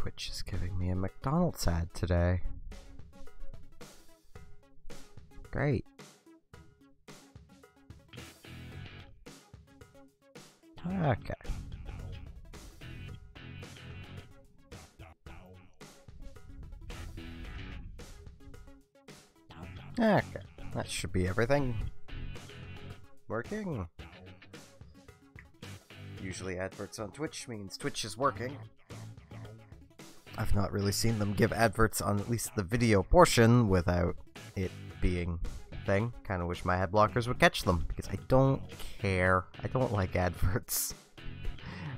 Twitch is giving me a McDonald's ad today. Great. Okay. Okay, that should be everything. Working. Usually adverts on Twitch means Twitch is working. I've not really seen them give adverts on at least the video portion without it being a thing. Kind of wish my ad blockers would catch them, because I don't care. I don't like adverts.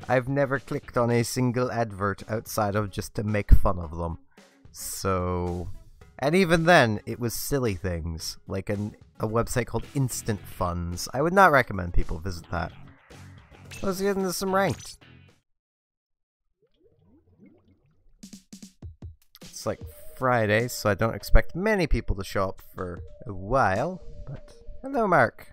I've never clicked on a single advert outside of just to make fun of them. So... And even then, it was silly things, like a website called Instant Funds. I would not recommend people visit that. Let's get into some ranked. It's like Friday, so I don't expect many people to show up for a while, but hello, Mark.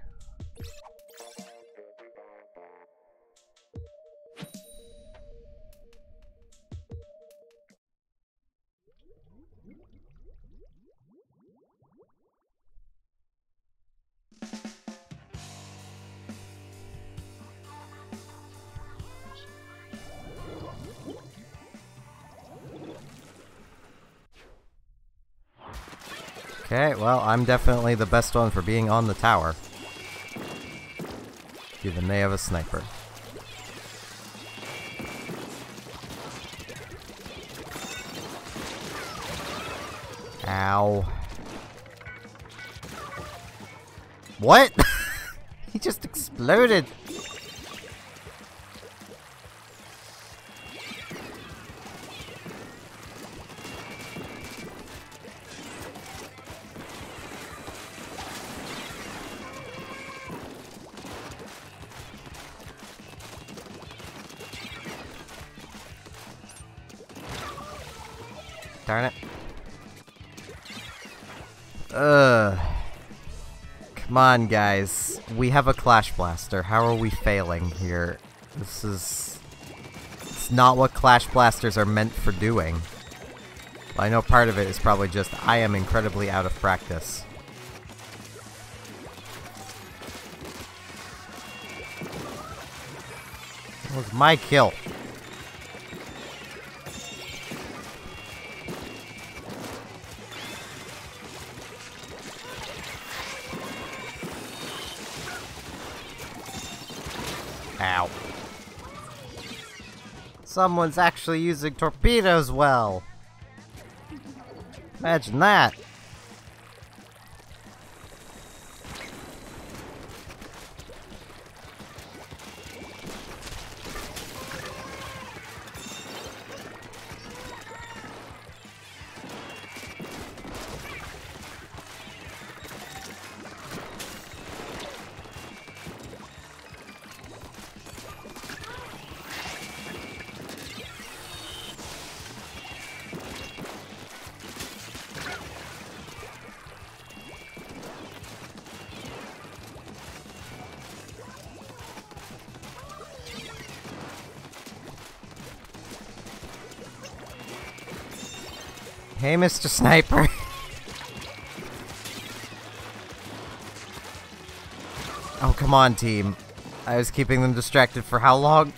Okay, well, I'm definitely the best one for being on the tower. Even they have a sniper. Ow. What? He just exploded. Darn it. Come on, guys. We have a Clash Blaster. How are we failing here? This is... It's not what Clash Blasters are meant for doing. I know part of it is probably just I am incredibly out of practice. That was my kill. Ow. Someone's actually using torpedoes well. Imagine that. Hey, Mr. Sniper. Oh, come on, team. I was keeping them distracted for how long?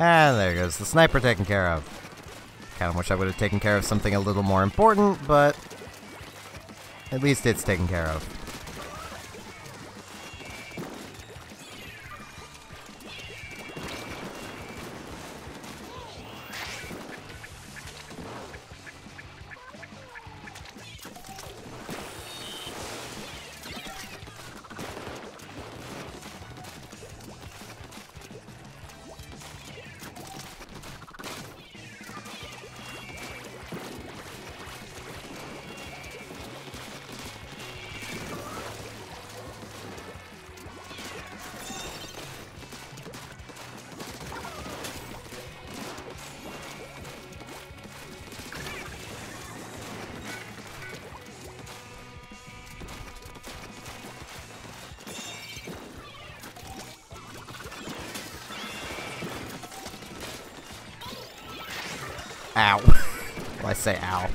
And there goes the sniper taken care of. Kinda wish I would have taken care of something a little more important, but at least it's taken care of. Ow. Well, I say ow.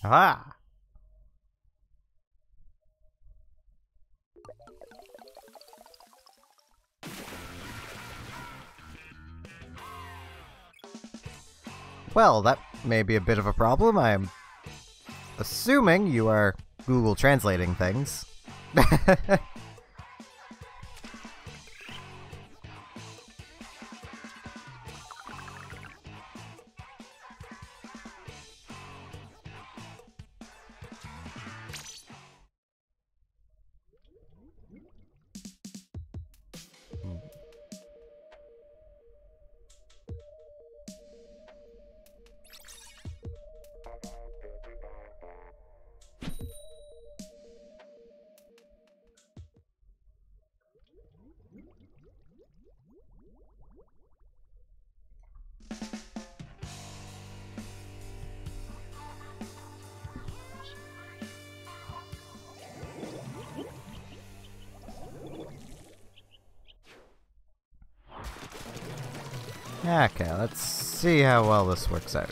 Ah! Well, that may be a bit of a problem. I am assuming you are Google translating things. Okay, let's see how well this works out.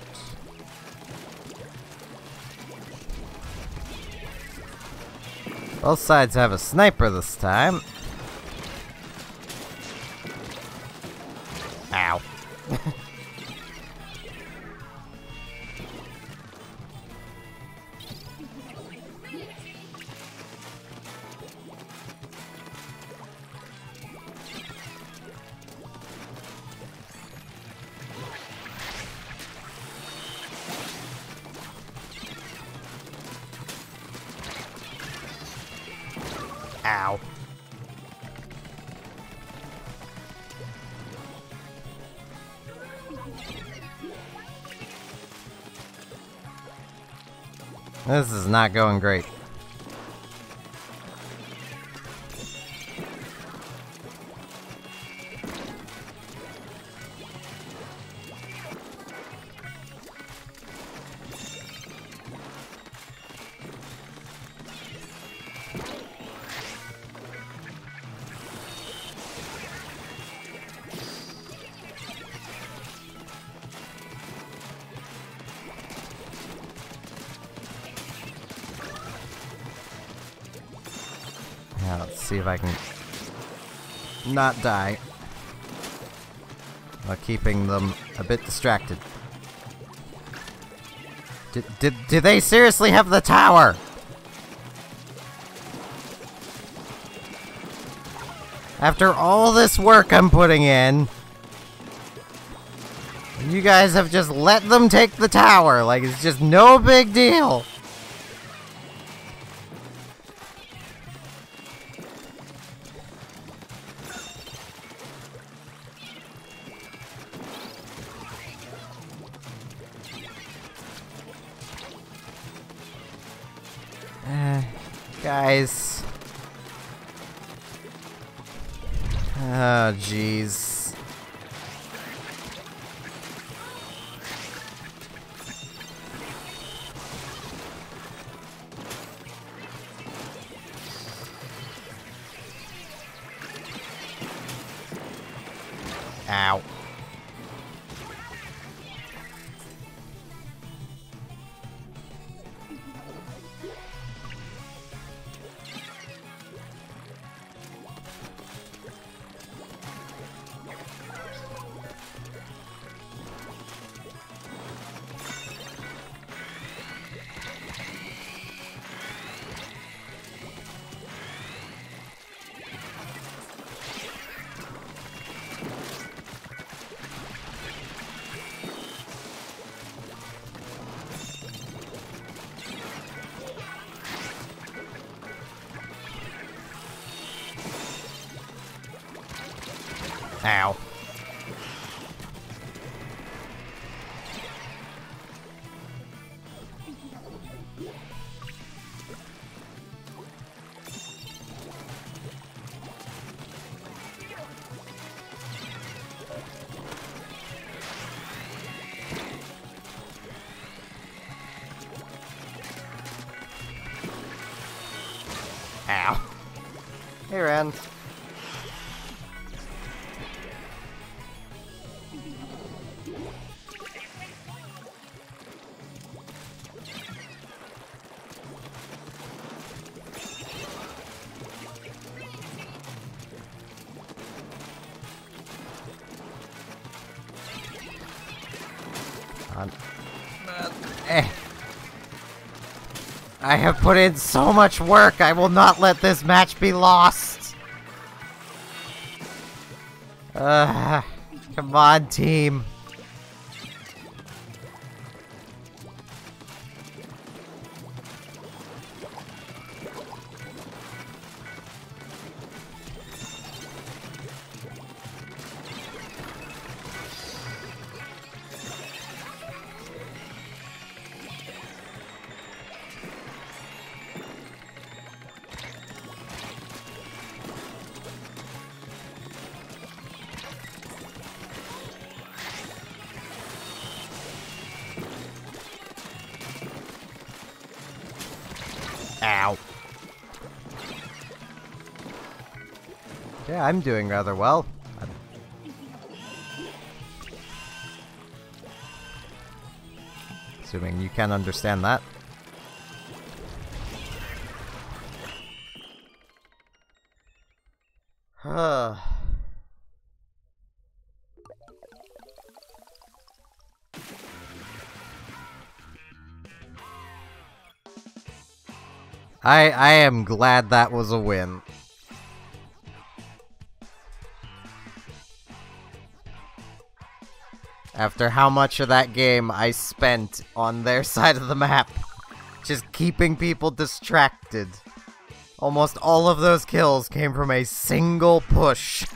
Both sides have a sniper this time. Ow. Ow. This is not going great. Now let's see if I can not die while keeping them a bit distracted. Do they seriously have the tower? After all this work I'm putting in, you guys have just let them take the tower, like it's just no big deal. Guys. Oh, jeez. Ow. Ow. Ow. Hey, Rand. I have put in so much work, I will not let this match be lost! Come on, team. Ow. Yeah, I'm doing rather well. Assuming you can understand that. I am glad that was a win. After how much of that game I spent on their side of the map, just keeping people distracted. Almost all of those kills came from a single push.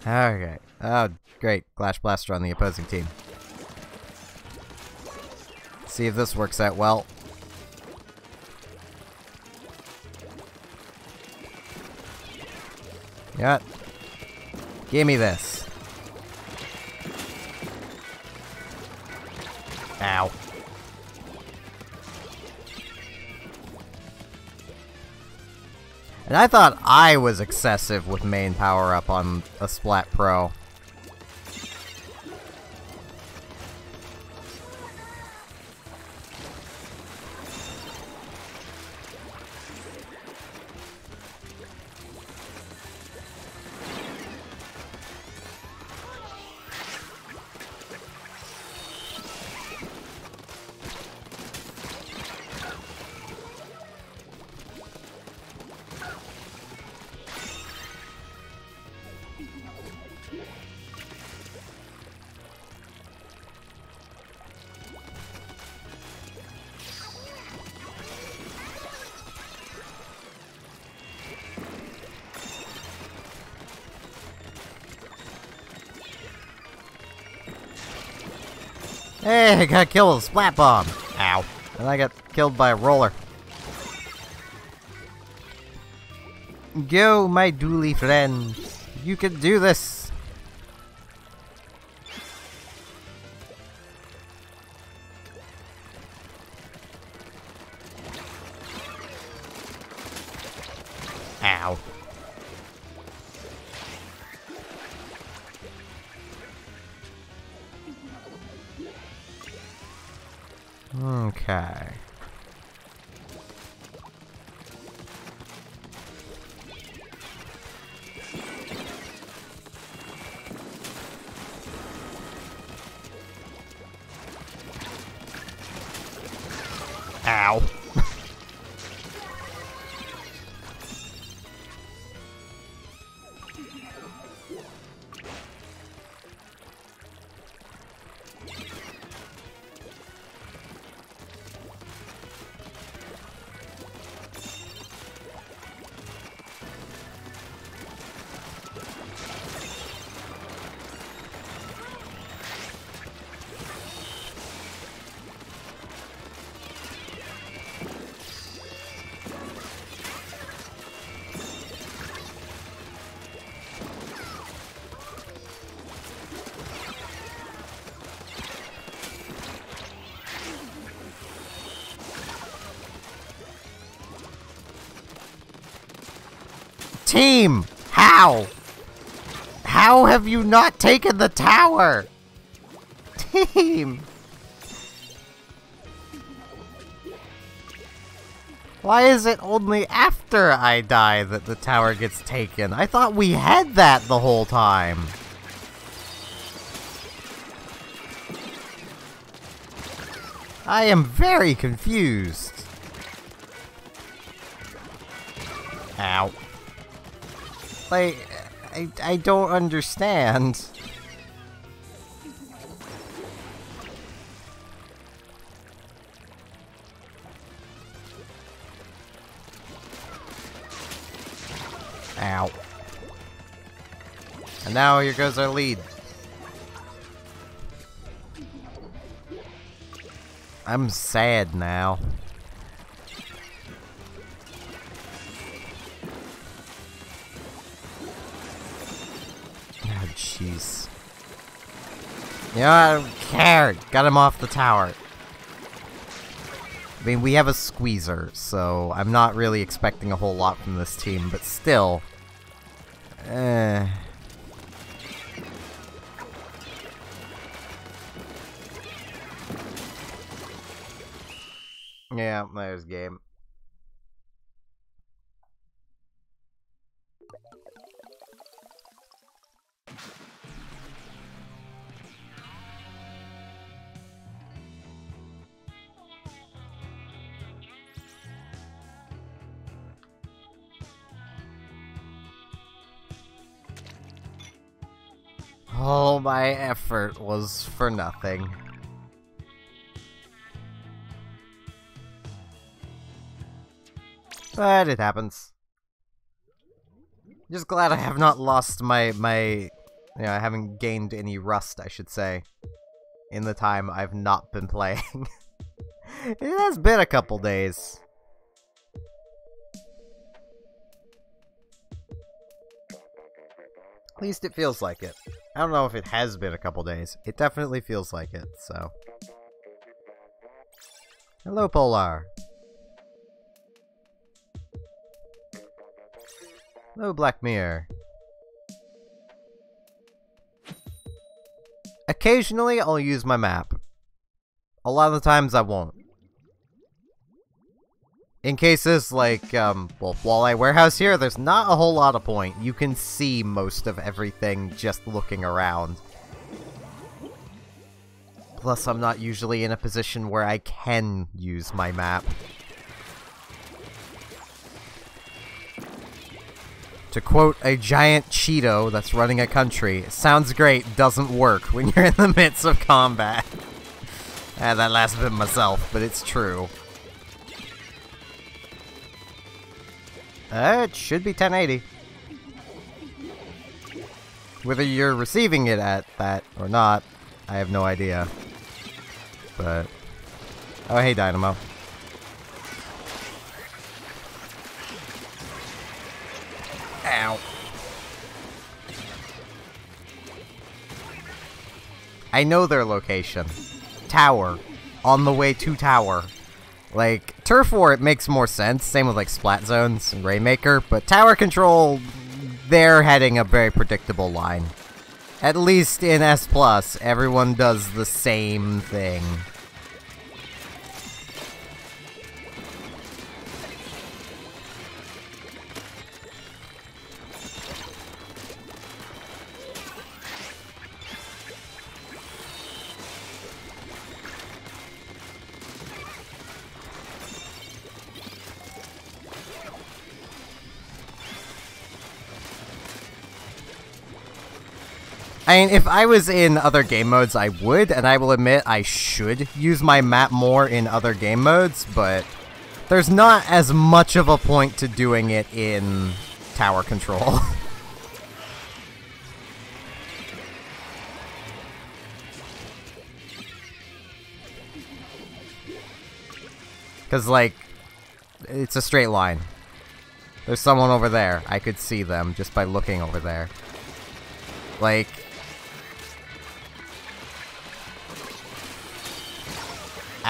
Okay. Oh, great. Glash Blaster on the opposing team. See if this works out well. Yeah. Gimme this. Ow. And I thought I was excessive with main power-up on a Splat Pro. Hey, I got killed with a Splat Bomb! Ow. And I got killed by a roller. Go, my dually friends. You can do this! Ow. Okay. Ow. Team! How? How have you not taken the tower? Team! Why is it only after I die that the tower gets taken? I thought we had that the whole time. I am very confused. Ow. Like, I don't understand. Ow. And now here goes our lead. I'm sad now. Oh, jeez. You know, I don't care. Got him off the tower. I mean, we have a squeezer, so I'm not really expecting a whole lot from this team, but still. Yeah, there's game. All my effort was for nothing. But it happens. Just glad I have not lost my I haven't gained any rust, I should say, in the time I've not been playing. It has been a couple days. At least it feels like it. I don't know if it has been a couple days. It definitely feels like it, so. Hello, Polar. Hello, Black Mirror. Occasionally, I'll use my map. A lot of the times, I won't. In cases like, well, Walleye Warehouse here, there's not a whole lot of point. You can see most of everything just looking around. Plus, I'm not usually in a position where I can use my map. To quote a giant Cheeto that's running a country, sounds great, doesn't work when you're in the midst of combat. That last bit myself, but it's true. It should be 1080. Whether you're receiving it at that or not, I have no idea. But... oh, hey, Dynamo. Ow. I know their location. Tower. On the way to tower. Like, Turf War, it makes more sense. Same with, like, Splat Zones and Rainmaker. But Tower Control, they're heading a very predictable line. At least in S+, everyone does the same thing. I mean, if I was in other game modes, I would, and I will admit I should use my map more in other game modes, but there's not as much of a point to doing it in Tower Control. Because, like, it's a straight line. There's someone over there. I could see them just by looking over there. Like...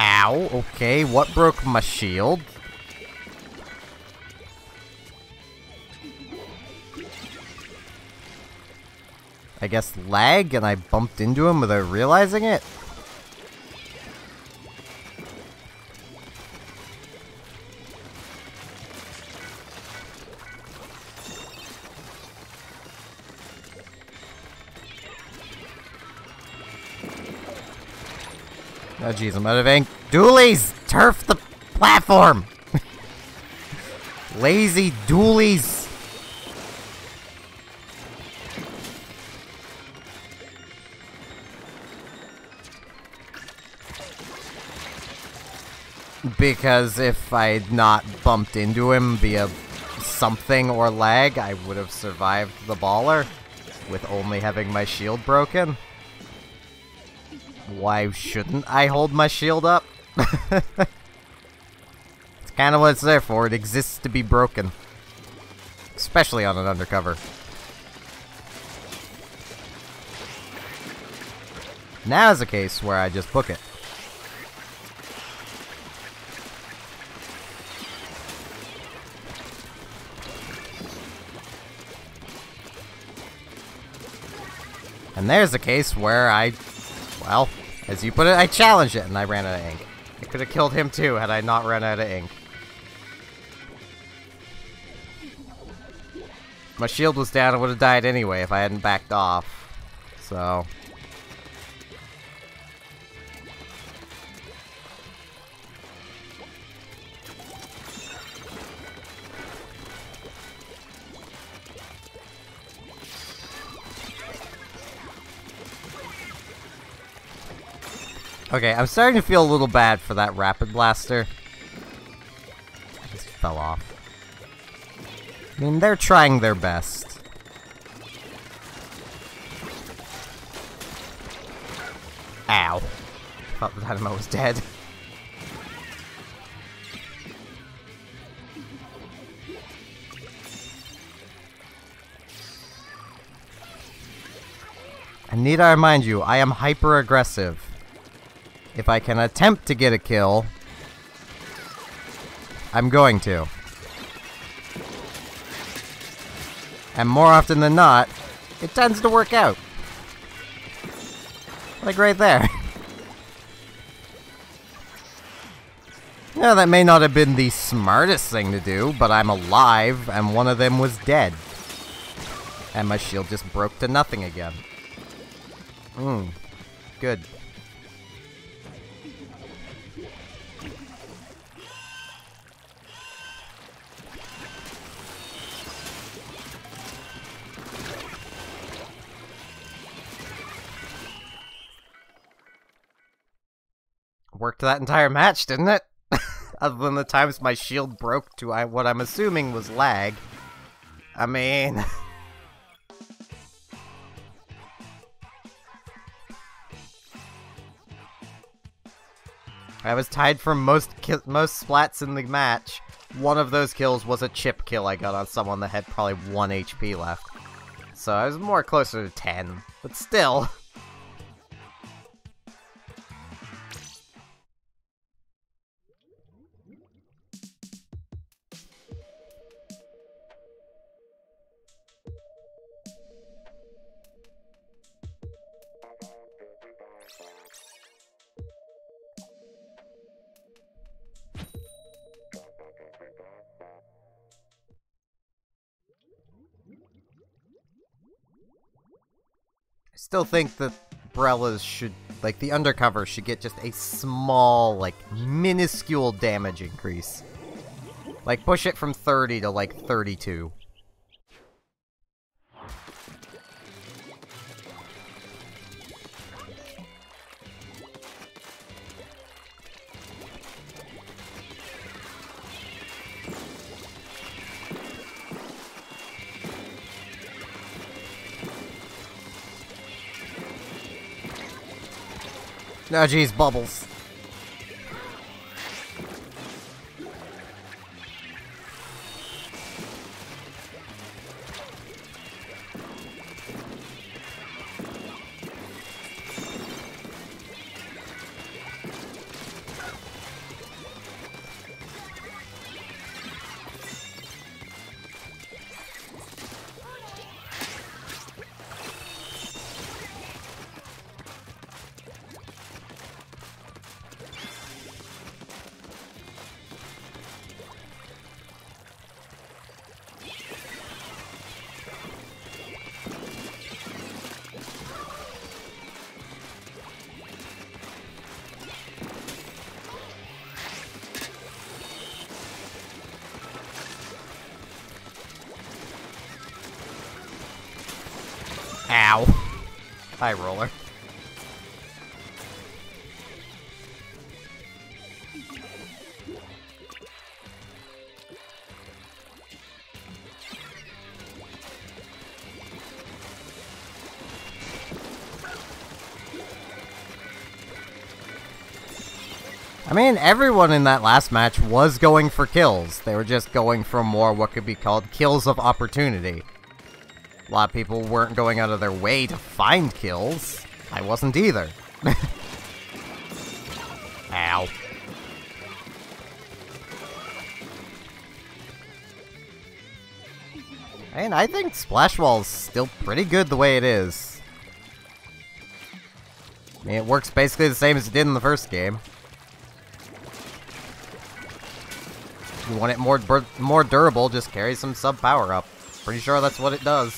ow, okay, what broke my shield? I guess, lag, and I bumped into him without realizing it? Oh jeez, I'm out of ink. Doolies! Turf the platform! Lazy doolies! Because if I'd not bumped into him via something or lag, I would have survived the baller with only having my shield broken. Why shouldn't I hold my shield up? It's kind of what it's there for. It exists to be broken. Especially on an undercover. Now's a case where I just book it. And there's a case where well, as you put it, I challenged it and I ran out of ink. I could have killed him too had I not run out of ink. My shield was down, I would have died anyway if I hadn't backed off. So... Okay, I'm starting to feel a little bad for that Rapid Blaster. I just fell off. I mean, they're trying their best. Ow. Thought the dynamo was dead. And need I remind you, I am hyper-aggressive. If I can attempt to get a kill, I'm going to. And more often than not, it tends to work out. Like right there. Yeah, that may not have been the smartest thing to do, but I'm alive, and one of them was dead. And my shield just broke to nothing again. Good. Worked that entire match, didn't it? Other than the times my shield broke to what I'm assuming was lag. I mean... I was tied for most splats in the match. One of those kills was a chip kill I got on someone that had probably 1 HP left. So I was more closer to 10, but still... Still think that Brellas should, like, the undercover should get just a small, like, minuscule damage increase. Like, push it from 30 to, like, 32. Oh geez, bubbles. Ow. High roller. I mean, everyone in that last match was going for kills. They were just going for more what could be called kills of opportunity. A lot of people weren't going out of their way to find kills. I wasn't either. Ow. And I think Splash Wall's still pretty good the way it is. I mean, it works basically the same as it did in the first game. If you want it more durable, just carry some sub power up. Pretty sure that's what it does.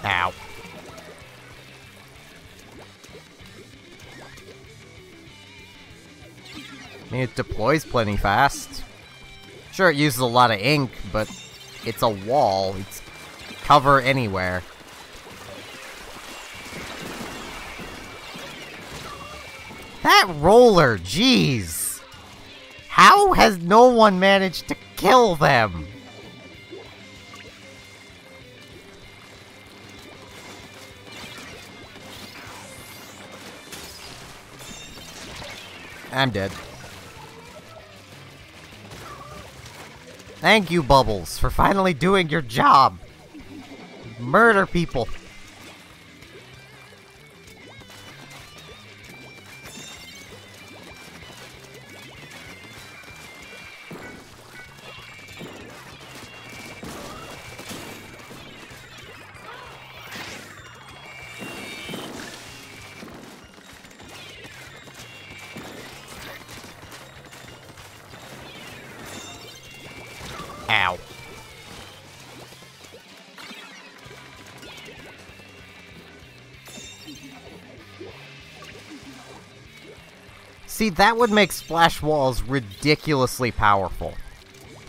Ow. I mean, it deploys plenty fast. Sure, it uses a lot of ink, but it's a wall. It's cover anywhere. That roller, jeez! How has no one managed to kill them? I'm dead. Thank you, Bubbles, for finally doing your job. Murder people. Ow. See, that would make splash walls ridiculously powerful.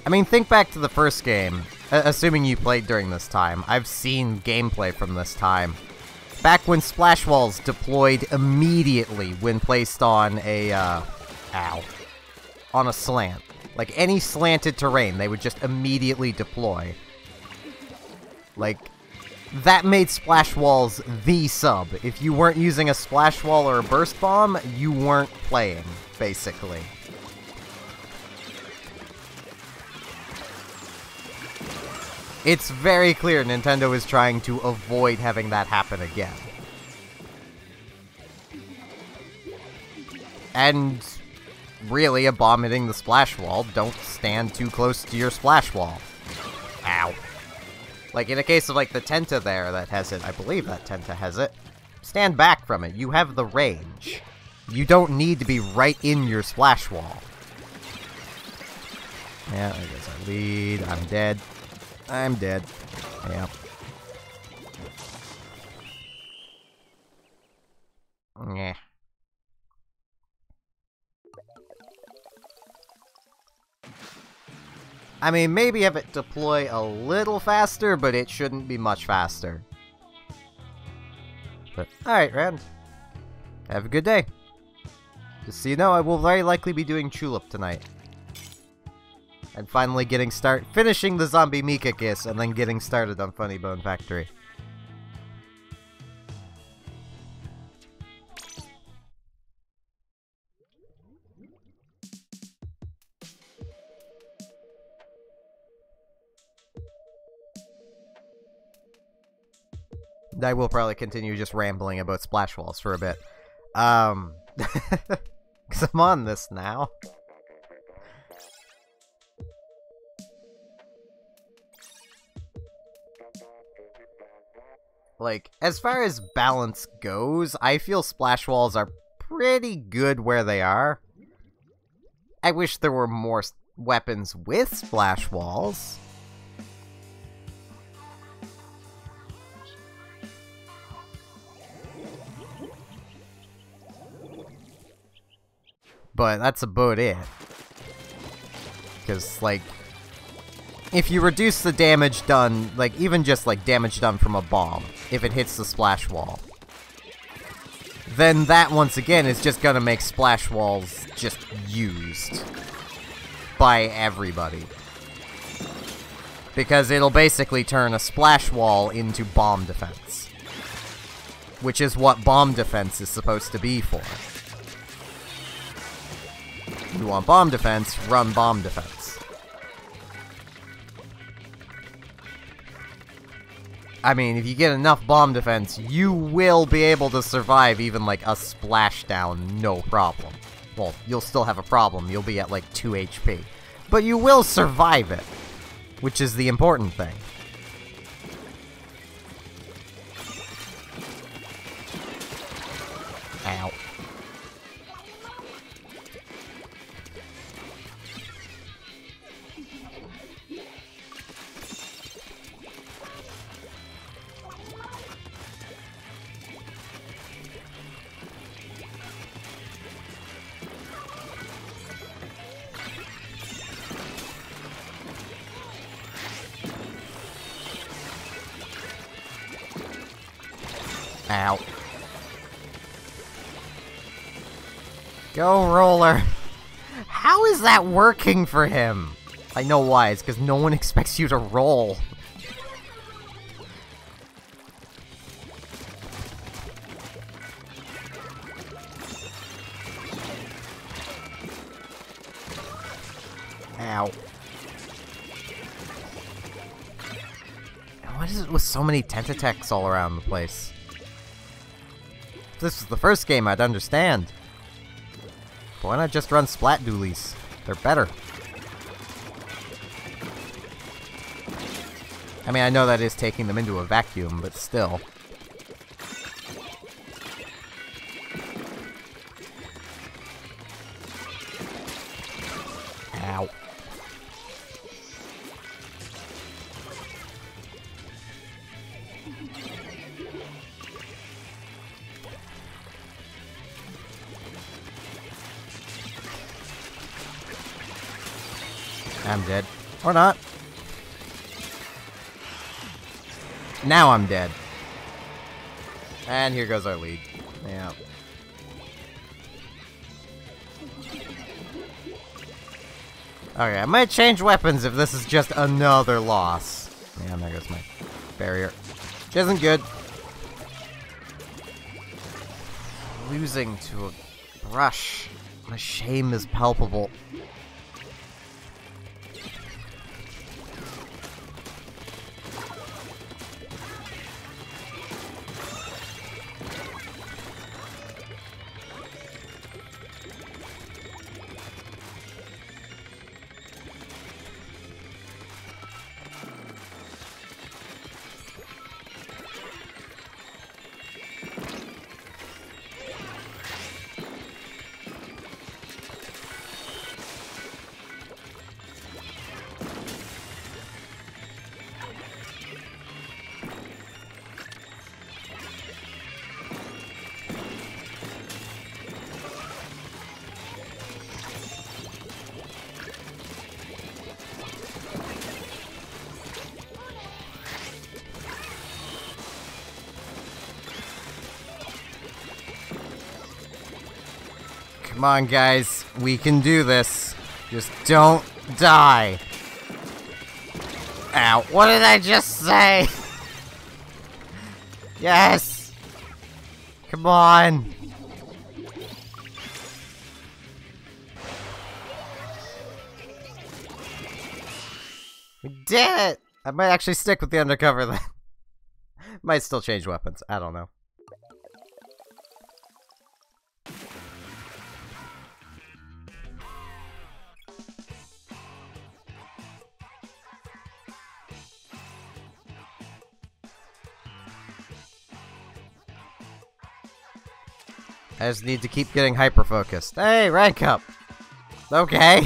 I mean, think back to the first game, assuming you played during this time. I've seen gameplay from this time. Back when splash walls deployed immediately when placed on a, on a slant. Like, any slanted terrain, they would just immediately deploy. Like, that made splash walls the sub. If you weren't using a splash wall or a burst bomb, you weren't playing, basically. It's very clear Nintendo is trying to avoid having that happen again. And really, a bomb hitting the splash wall, don't stand too close to your splash wall. Ow. Like, in a case of, like, the Tenta there that has it, I believe that Tenta has it, stand back from it. You have the range. You don't need to be right in your splash wall. Yeah, I guess I lead. I'm dead. I'm dead. Yep. Yeah. I mean, maybe have it deploy a little faster, but it shouldn't be much faster. But, alright, Rand. Have a good day. Just so you know, I will very likely be doing Tulip tonight. And finally finishing the Zombie Mika Kiss, and then getting started on Funny Bone Factory. I will probably continue just rambling about splash walls for a bit. Because I'm on this now. Like, as far as balance goes, I feel splash walls are pretty good where they are. I wish there were more weapons with splash walls. But that's about it. Because, like, if you reduce the damage done, like, even just, like, damage done from a bomb, if it hits the splash wall, then that, once again, is just gonna make splash walls just used by everybody. Because it'll basically turn a splash wall into bomb defense. Which is what bomb defense is supposed to be for. You want bomb defense, run bomb defense. I mean, if you get enough bomb defense, you will be able to survive even, like, a splashdown, no problem. Well, you'll still have a problem. You'll be at, like, 2 HP. But you will survive it, which is the important thing. Ow. Ow. Go, Roller! How is that working for him? I know why, it's because no one expects you to roll. Ow. What is it with so many Tentatex all around the place? If this was the first game, I'd understand. But why not just run Splat Dualies? They're better. I mean, I know that is taking them into a vacuum, but still. Ow. I'm dead. Or not. Now I'm dead. And here goes our lead. Yeah. Okay, I might change weapons if this is just another loss. Yeah, there goes my barrier. Which isn't good. Losing to a brush. My shame is palpable. Come on, guys. We can do this. Just don't die. Ow. What did I just say? Yes! Come on! We did it! I might actually stick with the undercover then. Might still change weapons. I don't know. I just need to keep getting hyper-focused. Hey, rank up! Okay.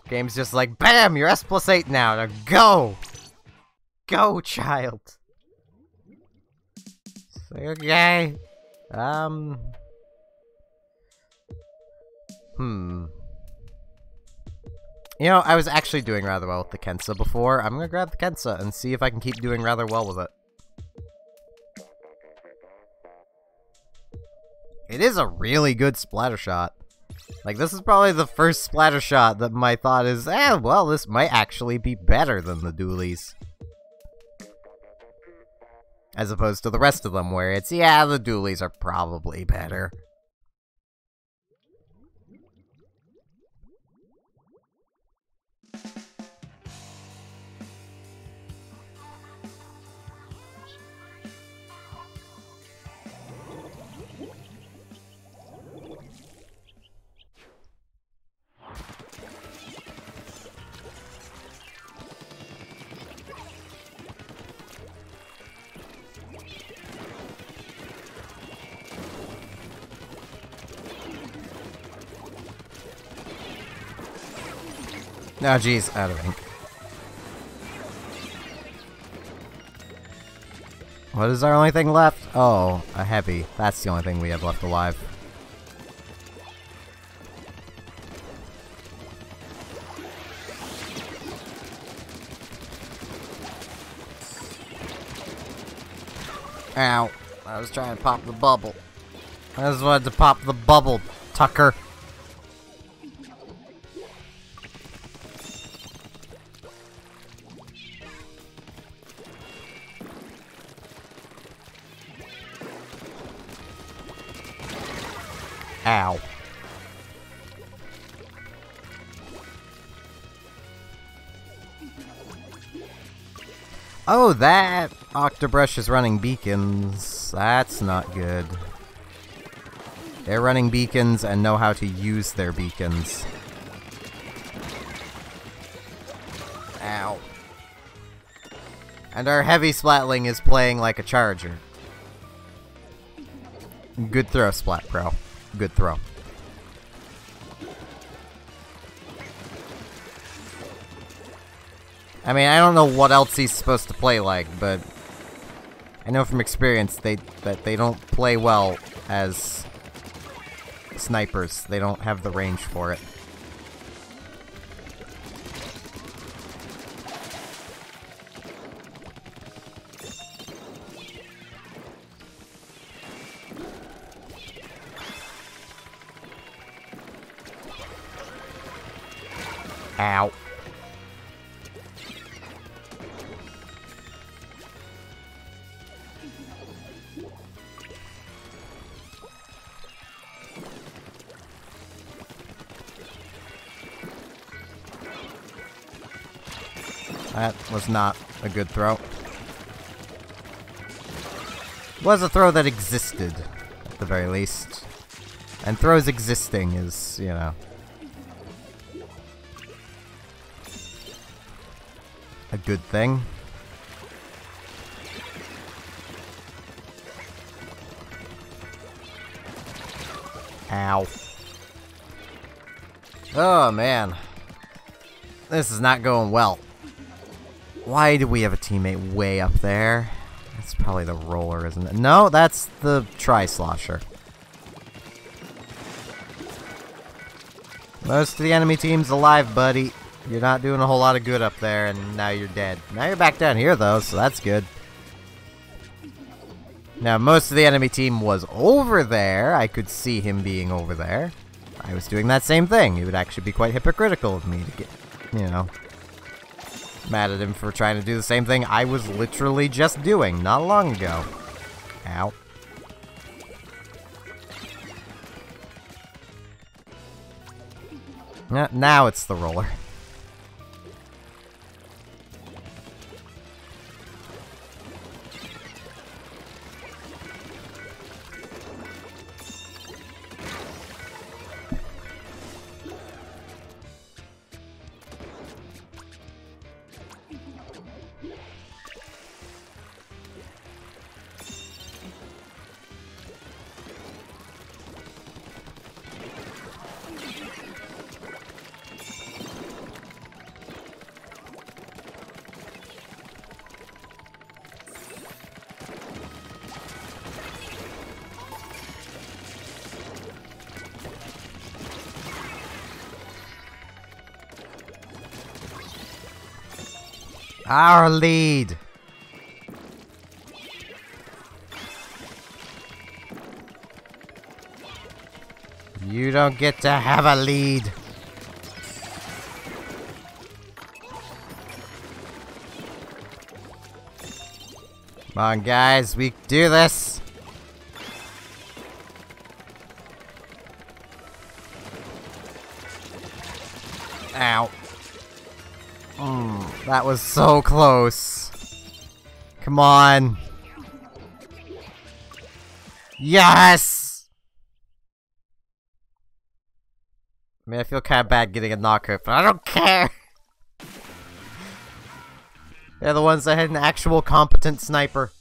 Game's just like, BAM! You're S+8 now! Now go! Go, child! It's like, okay. You know, I was actually doing rather well with the Kensa before. I'm gonna grab the Kensa and see if I can keep doing rather well with it. It is a really good splatter shot. Like, this is probably the first splatter shot that my thought is, well, this might actually be better than the dualies. As opposed to the rest of them, where it's, yeah, the dualies are probably better. Oh, jeez, out of ink. What is our only thing left? Oh, a heavy. That's the only thing we have left alive. Ow. I was trying to pop the bubble. I just wanted to pop the bubble, Tucker. Ow. Oh, that Octobrush is running beacons. That's not good. They're running beacons and know how to use their beacons. Ow. And our heavy Splatling is playing like a charger. Good throw, Splat Pro. Good throw. I mean, I don't know what else he's supposed to play like, but I know from experience that they don't play well as snipers. They don't have the range for it. Ow. That was not a good throw. It was a throw that existed, at the very least. And throws existing is, you know, a good thing. Ow. Oh, man. This is not going well. Why do we have a teammate way up there? That's probably the roller, isn't it? No, that's the Tri-Slosher. Most of the enemy team's alive, buddy. You're not doing a whole lot of good up there, and now you're dead. Now you're back down here, though, so that's good. Now, most of the enemy team was over there. I could see him being over there. I was doing that same thing. It would actually be quite hypocritical of me to get, you know, mad at him for trying to do the same thing I was literally just doing not long ago. Ow. Now it's the roller. Our lead! You don't get to have a lead. Come on, guys, we do this! Ow. That was so close. Come on. Yes! I mean, I feel kind of bad getting a knockout, but I don't care! They're the ones that had an actual competent sniper.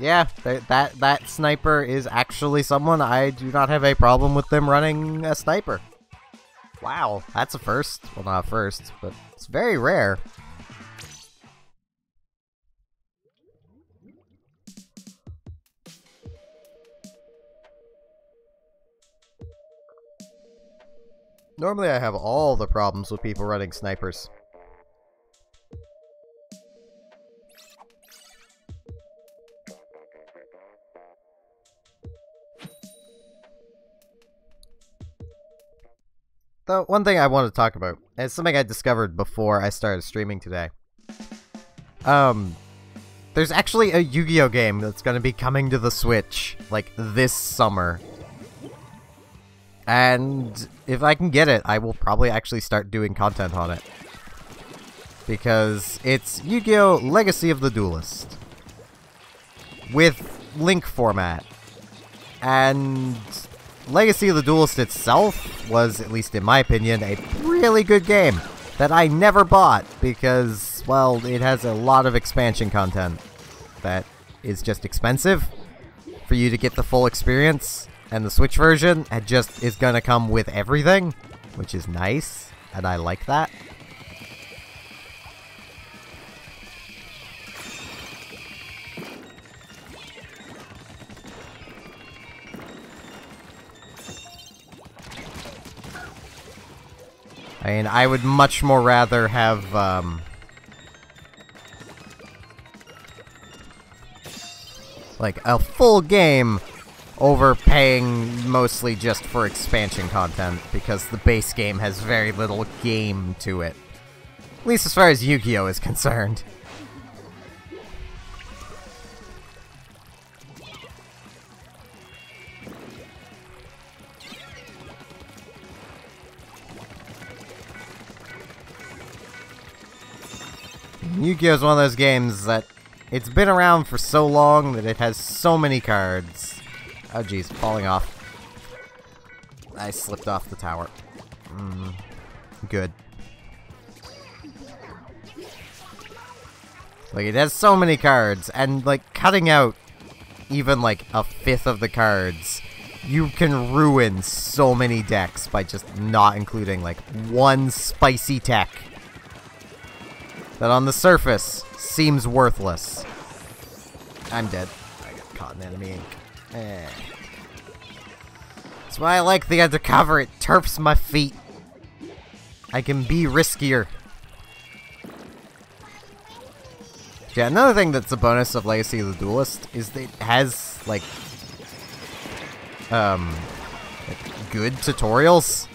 Yeah, that sniper is actually someone. I do not have a problem with them running a sniper. Wow, that's a first. Well, not a first, but it's very rare. Normally I have all the problems with people running snipers. Though, one thing I want to talk about, and it's something I discovered before I started streaming today. There's actually a Yu-Gi-Oh game that's gonna be coming to the Switch, like, this summer. And if I can get it, I will probably actually start doing content on it. Because it's Yu-Gi-Oh! Legacy of the Duelist. With Link format. And Legacy of the Duelist itself was, at least in my opinion, a really good game that I never bought because, well, it has a lot of expansion content that is just expensive for you to get the full experience. And the Switch version just is gonna come with everything, which is nice, and I like that. I mean, I would much more rather have, like, a full game over paying mostly just for expansion content, because the base game has very little game to it. At least as far as Yu-Gi-Oh! Is concerned. Yu-Gi-Oh! Is one of those games that it's been around for so long that it has so many cards. Oh geez, falling off. I slipped off the tower. Good. Like, it has so many cards, and, like, cutting out even, like, a fifth of the cards, you can ruin so many decks by just not including, like, one spicy tech that on the surface seems worthless. I'm dead. I got caught in enemy ink. That's why I like the undercover. It turfs my feet. I can be riskier. Yeah, another thing that's a bonus of Legacy of the Duelist is that it has, like good tutorials.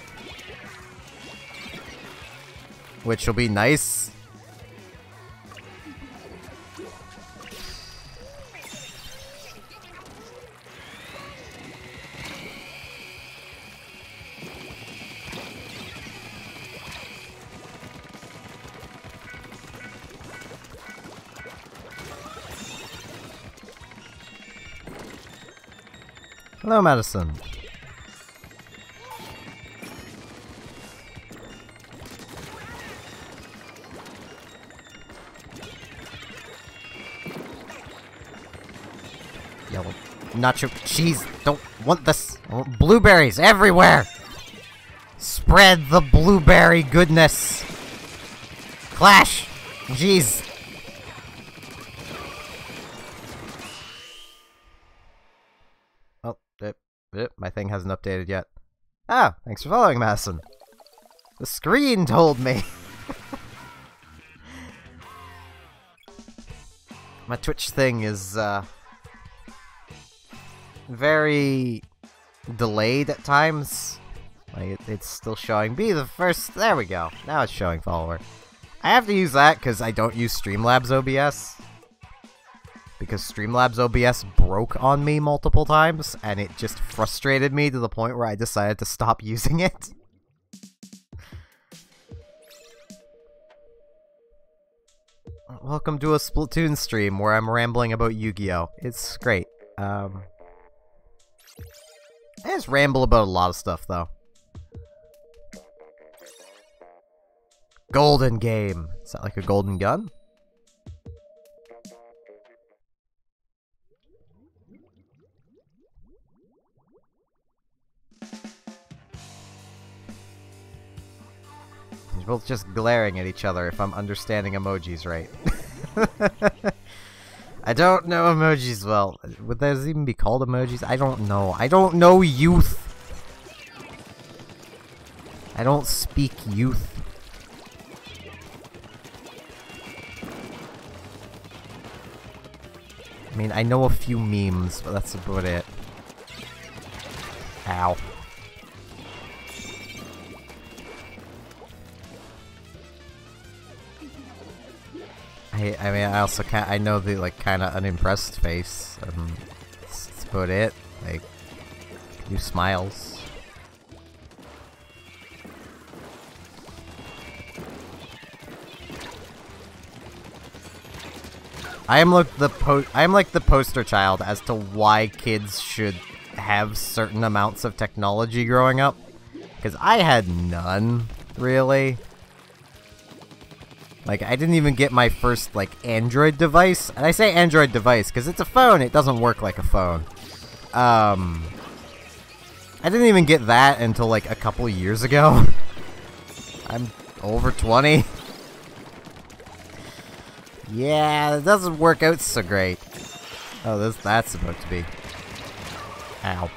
Which will be nice. Hello, Madison. Yellow nacho cheese. Don't want this. Oh, blueberries everywhere. Spread the blueberry goodness. Clash. Jeez. My thing hasn't updated yet. Ah, thanks for following, Madison. The screen told me. My Twitch thing is, very delayed at times. Like, it's still showing be the first. There we go. Now it's showing follower. I have to use that because I don't use Streamlabs OBS. Because Streamlabs OBS broke on me multiple times, and it just frustrated me to the point where I decided to stop using it. Welcome to a Splatoon stream where I'm rambling about Yu-Gi-Oh! It's great. I just ramble about a lot of stuff, though. Golden game. Is that like a golden gun? You're both just glaring at each other if I'm understanding emojis right. I don't know emojis well. Would those even be called emojis? I don't know. I don't know youth. I don't speak youth. I mean, I know a few memes, but that's about it. Ow. I mean, I also can't. I know the like kind of unimpressed face. That's about it. Like, a few smiles. I am like the poster child as to why kids should have certain amounts of technology growing up, because I had none, really. Like, I didn't even get my first, like, Android device. And I say Android device because it's a phone. It doesn't work like a phone. I didn't even get that until, like, a couple years ago. I'm over 20. Yeah, it doesn't work out so great. Oh, that's about to be. Ow.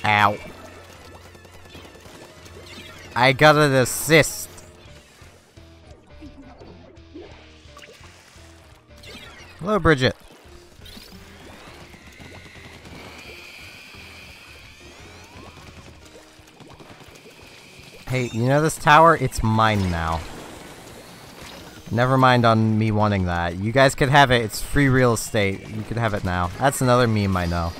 Ow. I got an assist. Hello, Bridget. Hey, you know this tower? It's mine now. Never mind on me wanting that. You guys could have it. It's free real estate. You could have it now. That's another meme I know.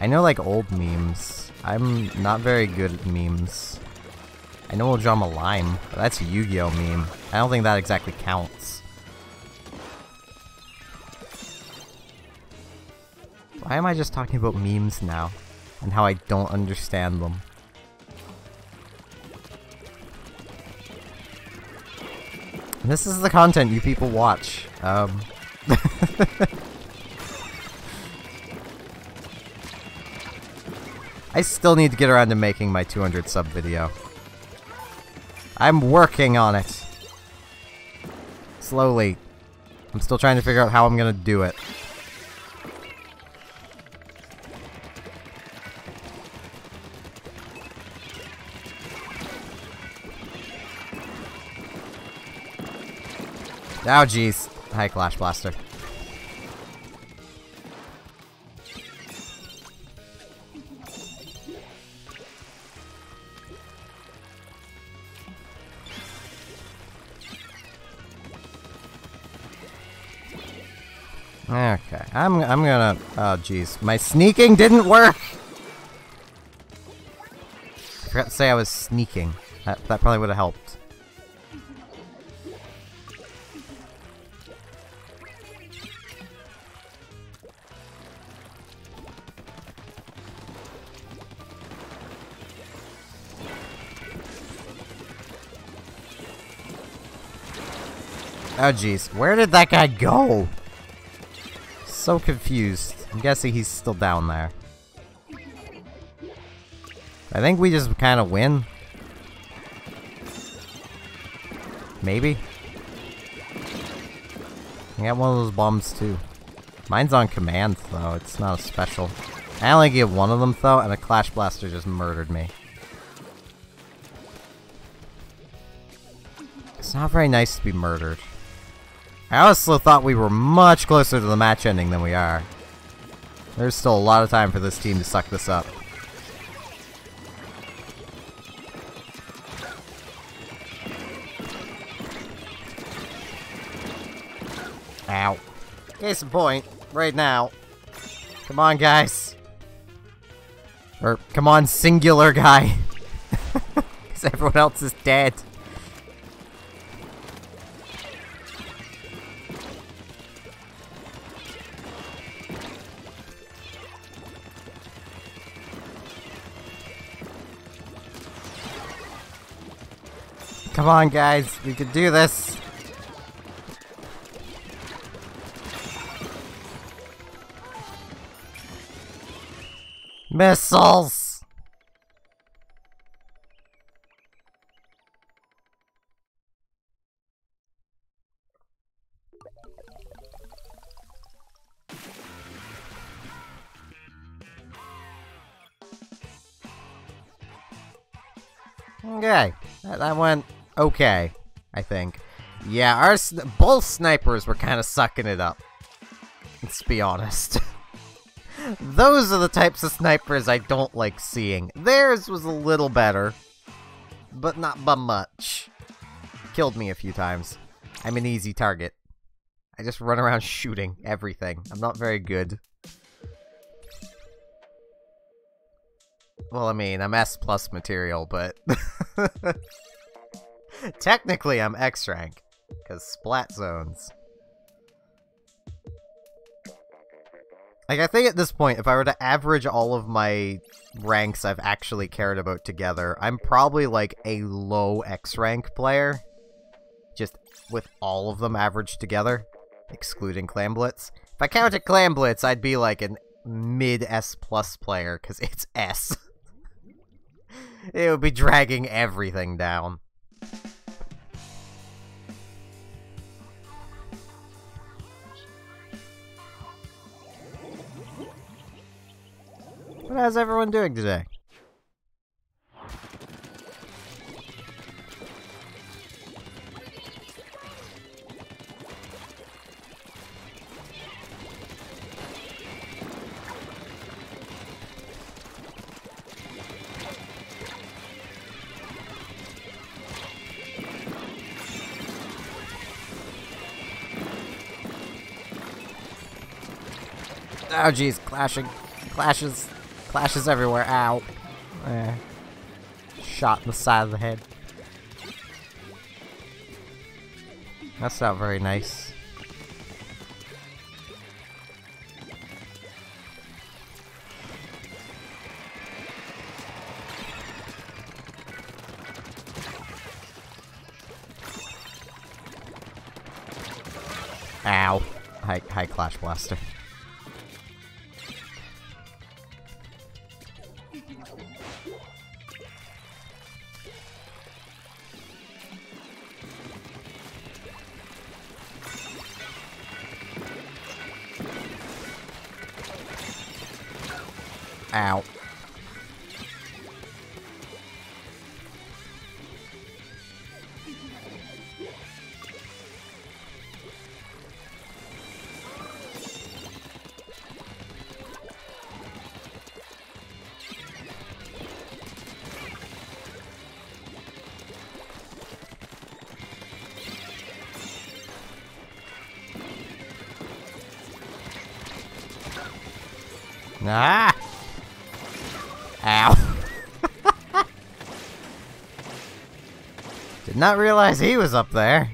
I know, like, old memes. I'm not very good at memes. I know we'll draw a lime, but that's a Yu-Gi-Oh meme. I don't think that exactly counts. Why am I just talking about memes now? And how I don't understand them? This is the content you people watch. I still need to get around to making my 200 sub video. I'm working on it. Slowly. I'm still trying to figure out how I'm gonna do it. Oh, jeez. Hi, Clash Blaster. Okay, I'm gonna. Oh, jeez, my sneaking didn't work. I forgot to say I was sneaking. That probably would have helped. Oh, jeez, where did that guy go? So confused. I'm guessing he's still down there. I think we just kind of win. Maybe. I got one of those bombs too. Mine's on command though, it's not a special. I only get one of them though, and a Clash Blaster just murdered me. It's not very nice to be murdered. I also thought we were much closer to the match ending than we are. There's still a lot of time for this team to suck this up. Ow. Case in point, right now. Come on, guys. Or, come on, singular guy. Because everyone else is dead. Come on, guys. We can do this. Missiles! Okay, that went okay, I think. Yeah, both snipers were kind of sucking it up. Let's be honest. Those are the types of snipers I don't like seeing. Theirs was a little better, but not by much. Killed me a few times. I'm an easy target. I just run around shooting everything. I'm not very good. Well, I mean, I'm S+ material, but... Technically, I'm X rank, because splat zones. Like, I think at this point, if I were to average all of my ranks I've actually cared about together, I'm probably like a low X rank player. Just with all of them averaged together, excluding Clam Blitz. If I counted Clam Blitz, I'd be like a mid S+ player, because it's S. It would be dragging everything down. But how's everyone doing today? Oh geez, clashes everywhere. Ow. Shot in the side of the head. That's not very nice. Ow. High Clash Blaster. Ow. Ah! Ow. Did not realize he was up there.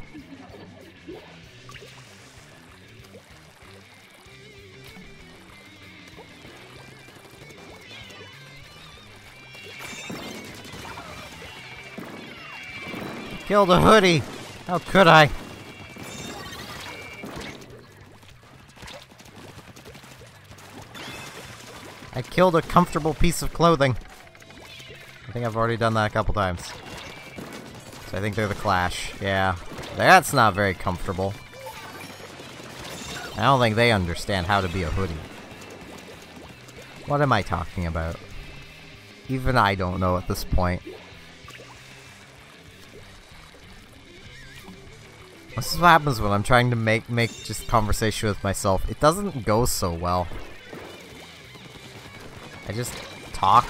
Killed a hoodie. How could I? I killed a comfortable piece of clothing. I think I've already done that a couple times. So I think they're the Clash. Yeah. That's not very comfortable. I don't think they understand how to be a hoodie. What am I talking about? Even I don't know at this point. This is what happens when I'm trying to make just conversation with myself. It doesn't go so well. I just talk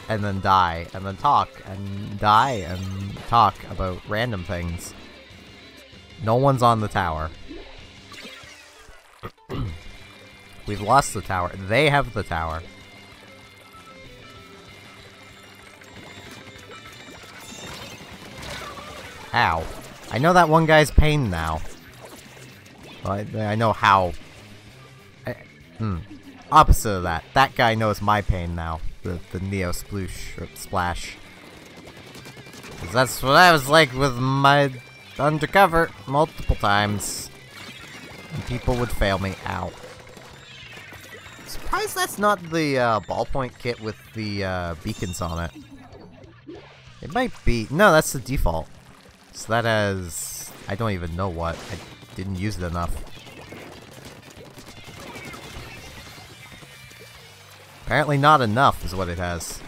and then die and then talk and die and talk about random things. No one's on the tower. We've lost the tower. They have the tower. Ow. I know that one guy's pain now. Well, I know how. Opposite of that. That guy knows my pain now. The Neo Sploosh or Splash. 'Cause that's what I was like with my undercover multiple times. And people would fail me. Ow. Surprised that's not the ballpoint kit with the beacons on it. It might be. No, that's the default. So that has... I don't even know what. I didn't use it enough. Apparently not enough is what it has.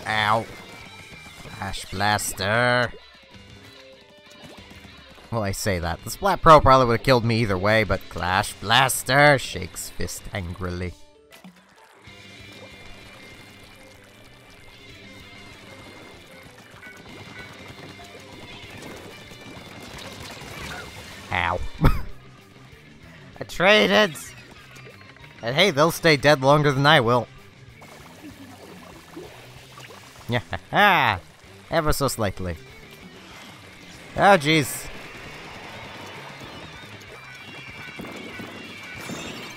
Ow. Flash Blaster. Well, I say that. The Splat Pro probably would have killed me either way, but Clash Blaster shakes fist angrily. Ow. I traded! And hey, they'll stay dead longer than I will. Yeah, ha! Ever so slightly. Oh, jeez.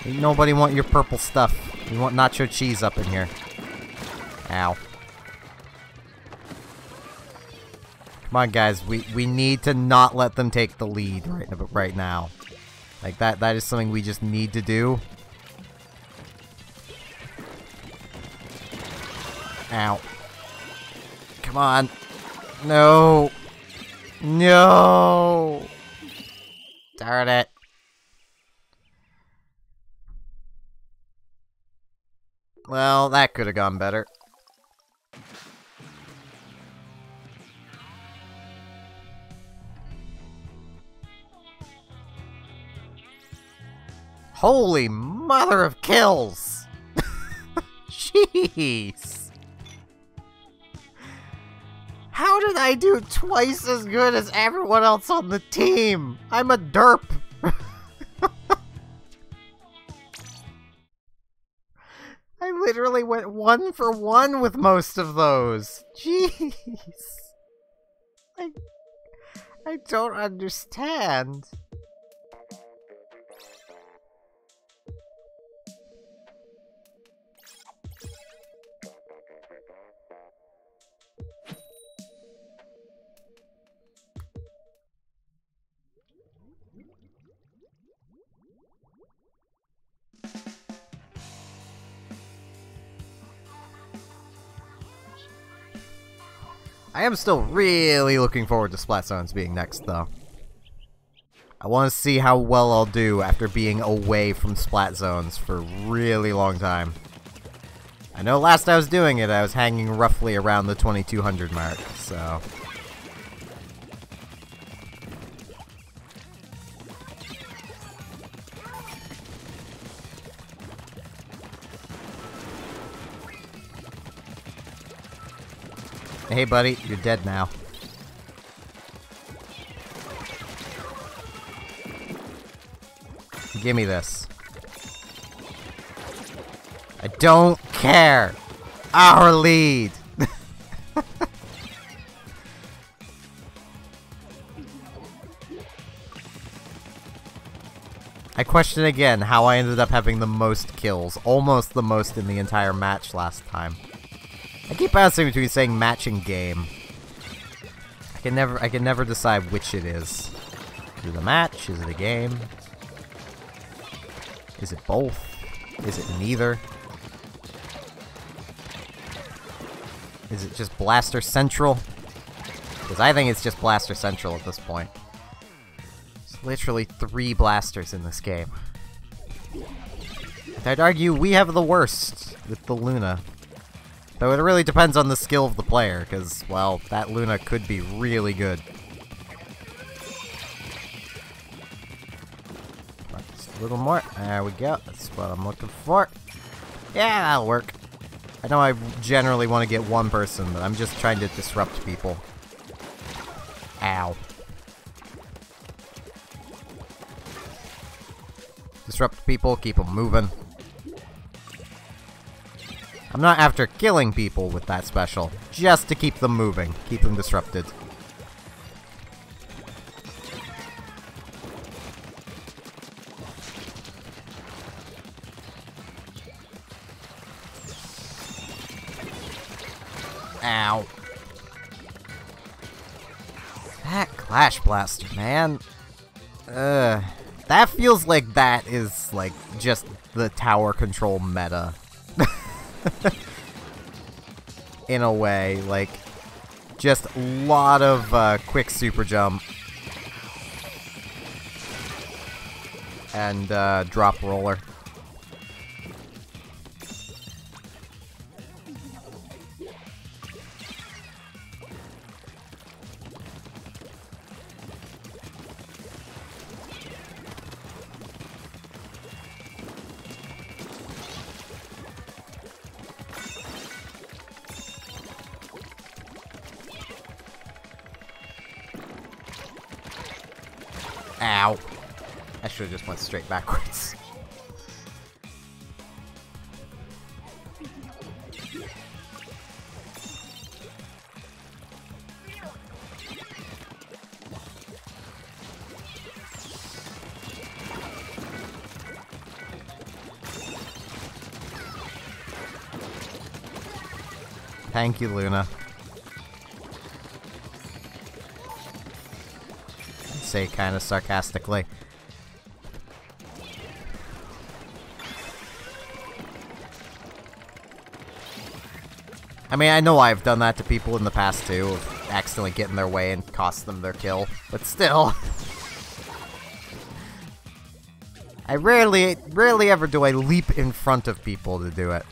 Ain't nobody want your purple stuff. We want nacho cheese up in here. Ow. Come on, guys. We need to not let them take the lead right now. Like, that is something we just need to do. Ow. Come on. No. No. Darn it. Well, that could have gone better. Holy mother of kills! Jeez! How did I do twice as good as everyone else on the team? I'm a derp! I literally went 1 for 1 with most of those. Jeez. I don't understand. I am still really looking forward to Splat Zones being next, though. I want to see how well I'll do after being away from Splat Zones for a really long time. I know last I was doing it, I was hanging roughly around the 2200 mark, so... Hey buddy, you're dead now. Give me this. I don't care! Our lead! I question again how I ended up having the most kills. Almost the most in the entire match last time. I keep bouncing between saying match and game. I can never decide which it is. Is it a match? Is it a game? Is it both? Is it neither? Is it just Blaster Central? Because I think it's just Blaster Central at this point. There's literally 3 blasters in this game. I'd argue we have the worst with the Luna. Though it really depends on the skill of the player, because, well, that Luna could be really good. Just a little more. There we go. That's what I'm looking for. Yeah, that'll work. I know I generally want to get one person, but I'm just trying to disrupt people. Ow. Disrupt people, keep them moving. I'm not after killing people with that special, just to keep them moving, keep them disrupted. Ow. That Clash Blaster, man. That feels like that is, like, just the tower control meta. In a way, like, just a lot of quick super jump. And drop roller. Ow. I should have just went straight backwards. Thank you, Luna. Say kind of sarcastically. I mean, I know I've done that to people in the past too, of accidentally getting in their way and cost them their kill, but still. I rarely ever do I leap in front of people to do it.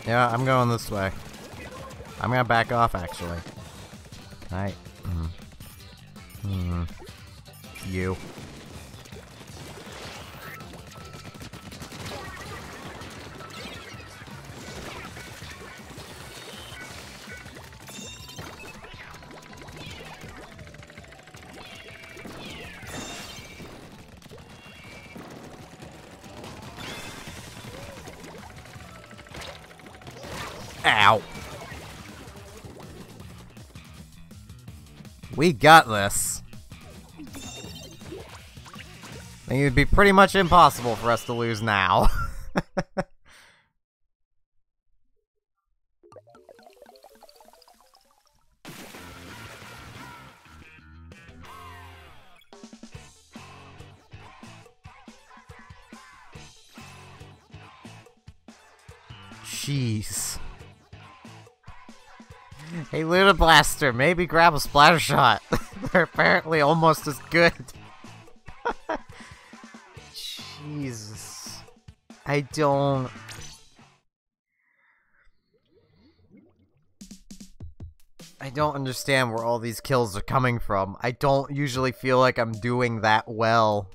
Yeah, I'm going this way. I'm gonna back off, actually. Alright. You. Ow. We got this. I think it would be pretty much impossible for us to lose now. Jeez. Hey, Luna Blaster, maybe grab a splatter shot. They're apparently almost as good. Jesus. I don't understand where all these kills are coming from. I don't usually feel like I'm doing that well.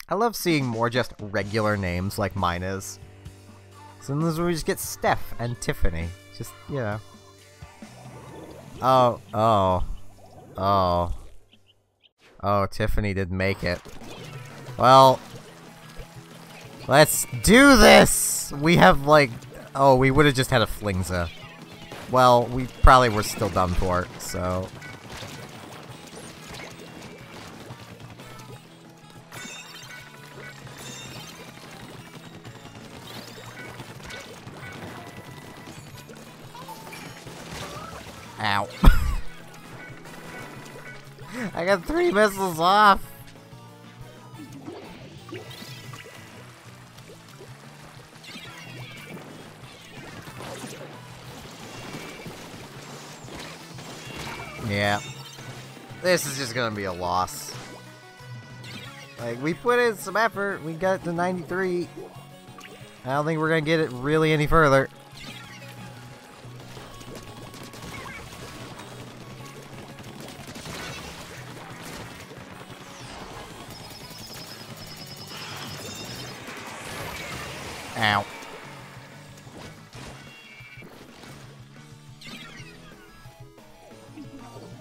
I love seeing more just regular names like mine is. Sometimes we just get Steph and Tiffany. Just, you know. Oh, Tiffany didn't make it. Well, let's do this! We have, like... Oh, we would have just had a Flingza. Well, we probably were still done for it, so... Ow. I got 3 missiles off! Yeah. This is just gonna be a loss. Like, we put in some effort, we got to 93. I don't think we're gonna get it really any further. Ow.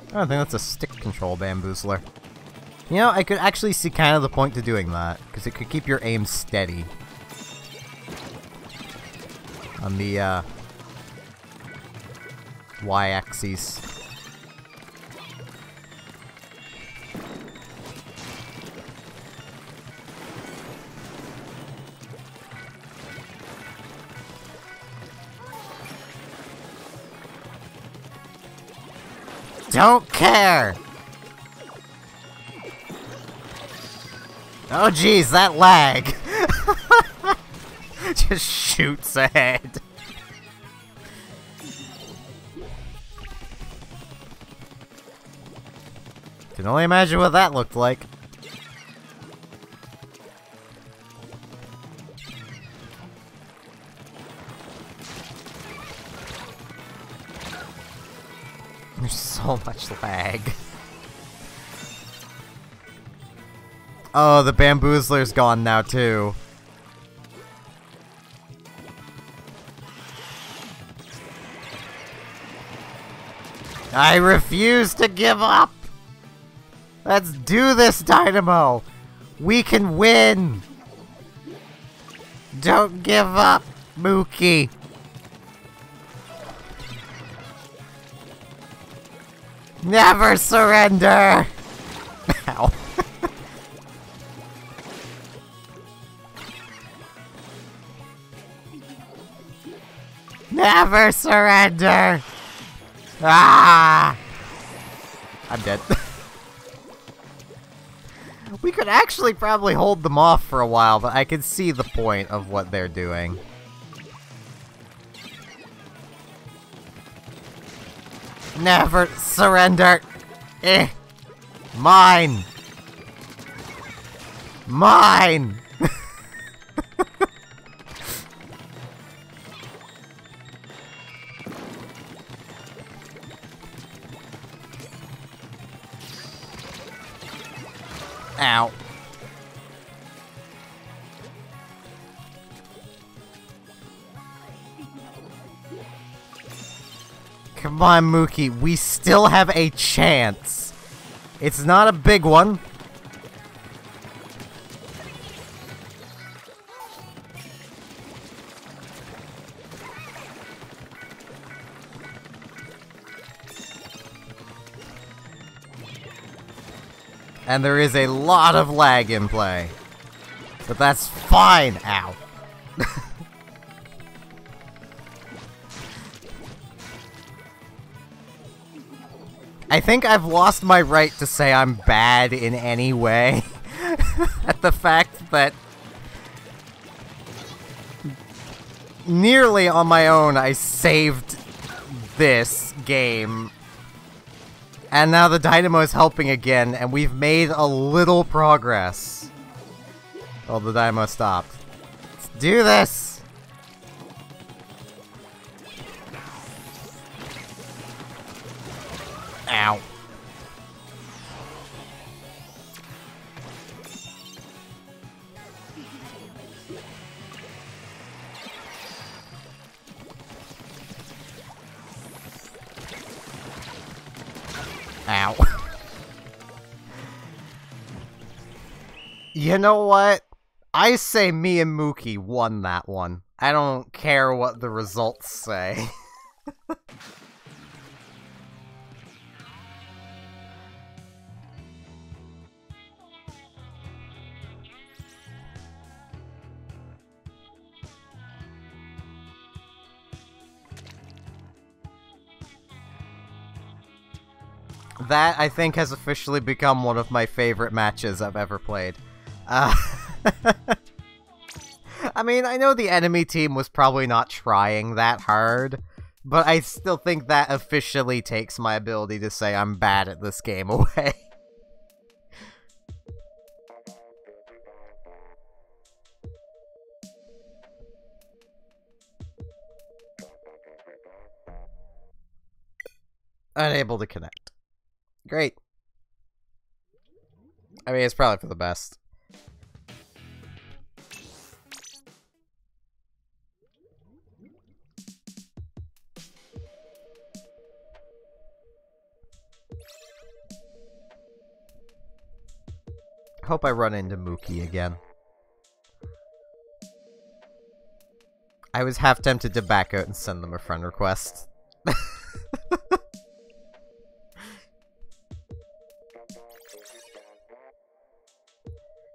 I don't think that's a stick control bamboozler. You know, I could actually see kind of the point to doing that, because it could keep your aim steady. On the, Y-axis. Don't care! Oh geez, that lag! Just shoots ahead. Can only imagine what that looked like. There's so much lag. Oh, the bamboozler's gone now too. I refuse to give up! Let's do this, Dynamo! We can win! Don't give up, Mookie! Never surrender! Ow. Never surrender! Ah! I'm dead. We could actually probably hold them off for a while, but I can see the point of what they're doing. Never surrender! Eh! Mine! Mine! Ow. Come on, Mookie. We still have a chance. It's not a big one. And there is a lot of lag in play. But that's fine. Ow. I think I've lost my right to say I'm bad in any way. At the fact that nearly on my own I saved this game. And now the Dynamo is helping again, and we've made a little progress. Oh, the Dynamo stopped. Let's do this! Ow. Ow. You know what? I say me and Mookie won that one. I don't care what the results say. That, I think, has officially become one of my favorite matches I've ever played. I mean, I know the enemy team was probably not trying that hard, but I still think that officially takes my ability to say I'm bad at this game away. Unable to connect. Great. I mean, it's probably for the best. Hope I run into Mookie again. I was half tempted to back out and send them a friend request.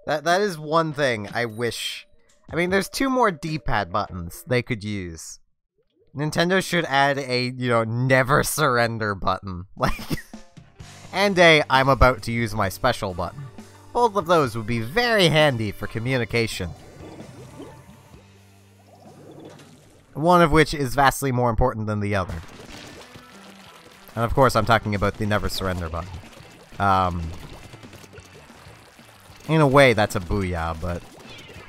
That is one thing I wish... I mean, there's 2 more D-pad buttons they could use. Nintendo should add a, you know, never surrender button. Like, and a I'm about to use my special button. Both of those would be very handy for communication. One of which is vastly more important than the other. And of course, I'm talking about the never surrender button. In a way, that's a booyah, but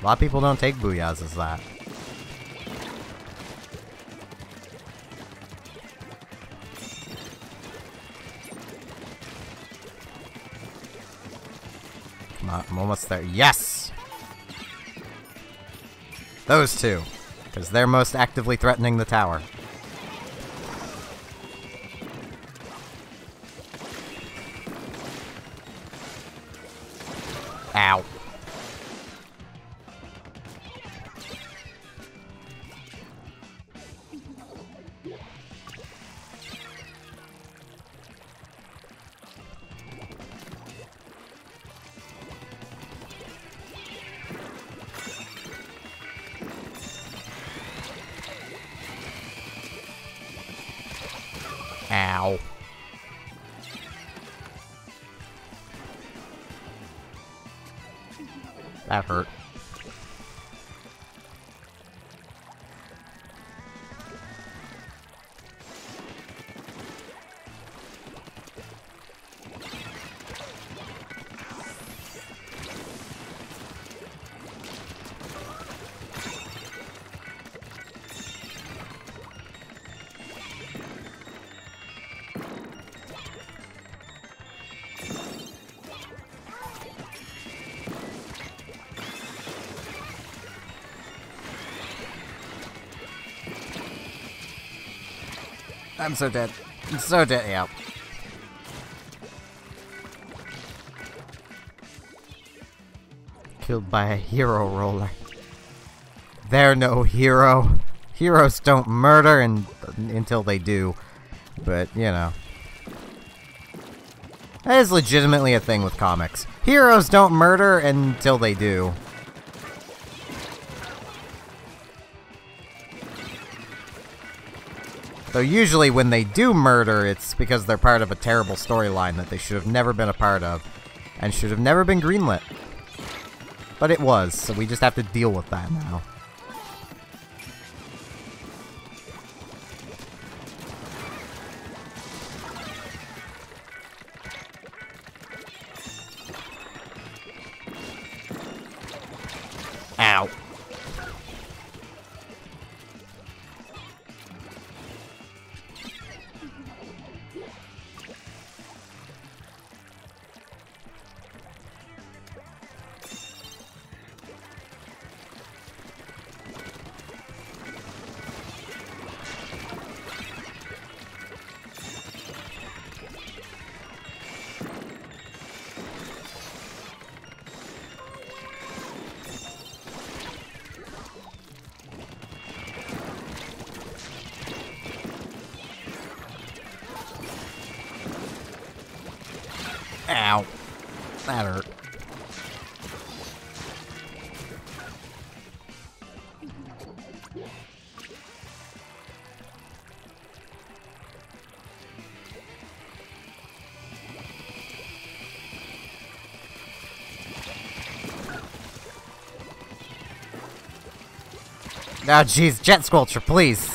a lot of people don't take booyahs as that. Come on, I'm almost there. Yes! Those 2, because they're most actively threatening the tower. Ow. Ow. That hurt. I'm so dead. I'm so dead. Yeah. Killed by a hero roller. They're no hero. Heroes don't murder until they do. But, you know. That is legitimately a thing with comics. Heroes don't murder until they do. Though usually when they do murder, it's because they're part of a terrible storyline that they should have never been a part of, and should have never been greenlit. But it was, so we just have to deal with that now. Ow. That hurt. Oh, jeez, Jet Squelcher, please.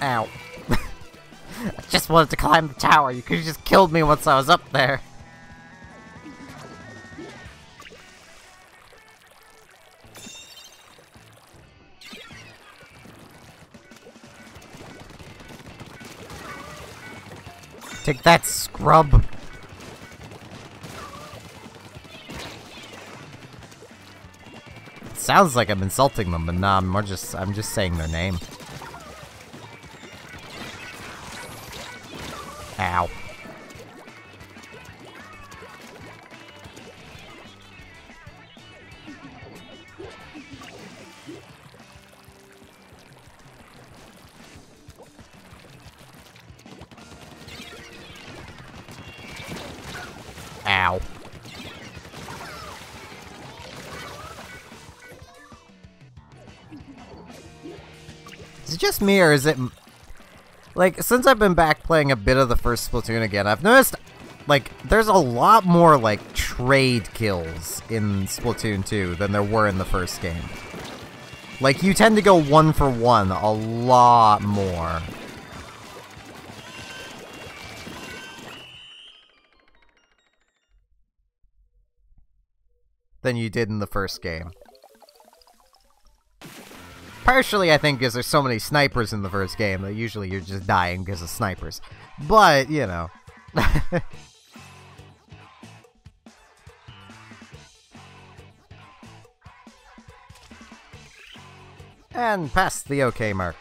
Ow. I just wanted to climb the tower. You could have just killed me once I was up there. Take that, scrub. Sounds like I'm insulting them, but nah, I'm just saying their name. Ow. Ow. Is it just me, or is it... Like, since I've been back playing a bit of the first Splatoon again, I've noticed, like, there's a lot more, like, trade kills in Splatoon 2 than there were in the first game. Like, you tend to go 1-for-1 a lot more. Than you did in the first game. Partially, I think, because there's so many snipers in the first game that usually you're just dying because of snipers. But, you know. And past the OK mark.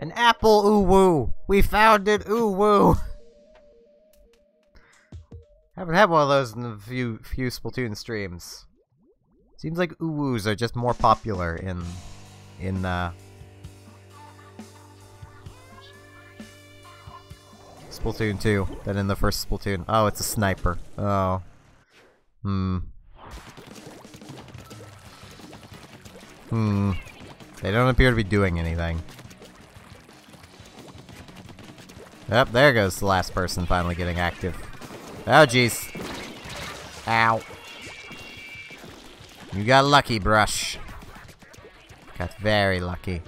An apple, ooh woo! We found it, ooh woo! Haven't had one of those in a few Splatoon streams. Seems like ooh woos are just more popular in Splatoon 2 than in the first Splatoon. Oh, it's a sniper. Oh. They don't appear to be doing anything. Yep, there goes the last person finally getting active. Oh, jeez. Ow. You got lucky, Brush. Got very lucky.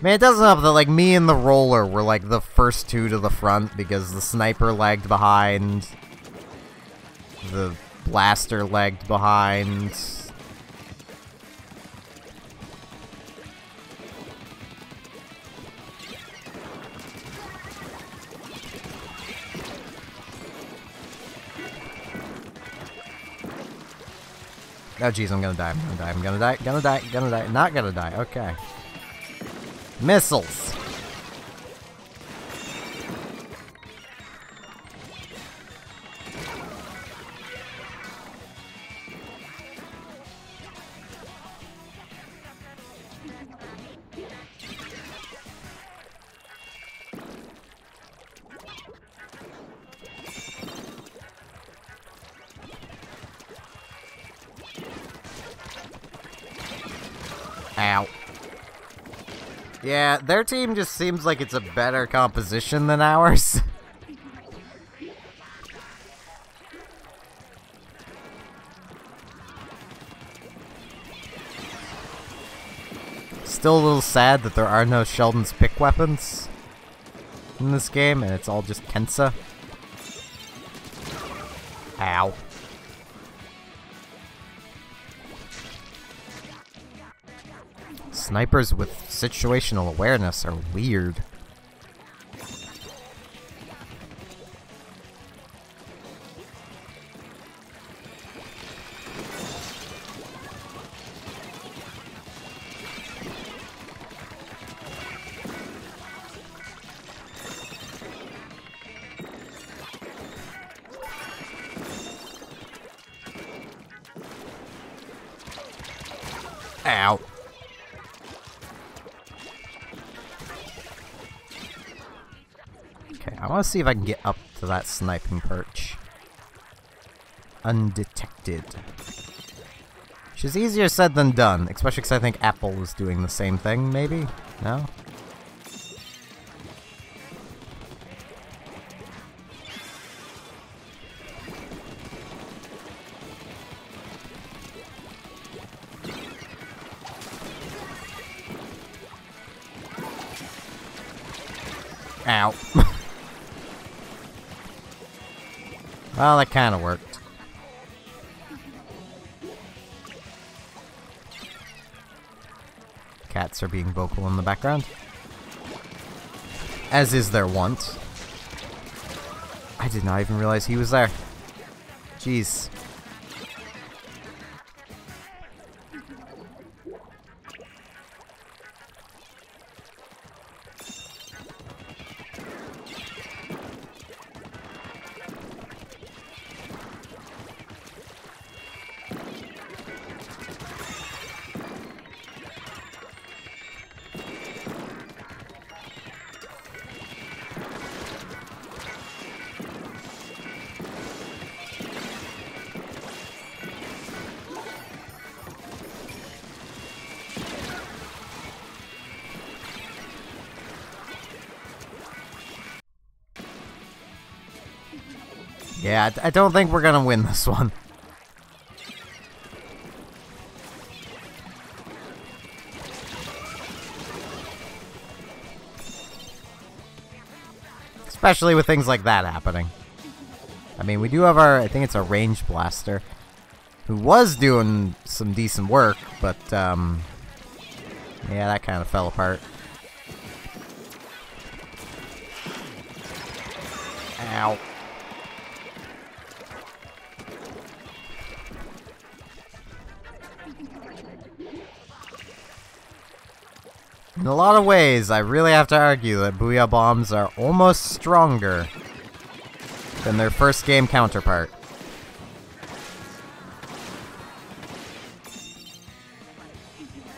Man, it doesn't help that, like, me and the roller were, like, the first two to the front because the sniper lagged behind. The blaster lagged behind. Oh jeez, I'm gonna die, I'm gonna die, not gonna die, okay. Missiles! Ow. Yeah, their team just seems like it's a better composition than ours. Still a little sad that there are no Sheldon's pick weapons in this game, and it's all just Kensa. Ow. Snipers with situational awareness are weird. Ow. Okay, I want to see if I can get up to that sniping perch. Undetected. Which is easier said than done, especially because I think Apple was doing the same thing, maybe? No? Ow. Well, that kind of worked. Cats are being vocal in the background. As is their wont. I did not even realize he was there. Jeez. Yeah, I don't think we're gonna win this one. Especially with things like that happening. I mean, we do have our, I think it's a range blaster, who was doing some decent work, but, yeah, that kind of fell apart. Ow. In a lot of ways, I really have to argue that Booyah Bombs are almost stronger than their first game counterpart.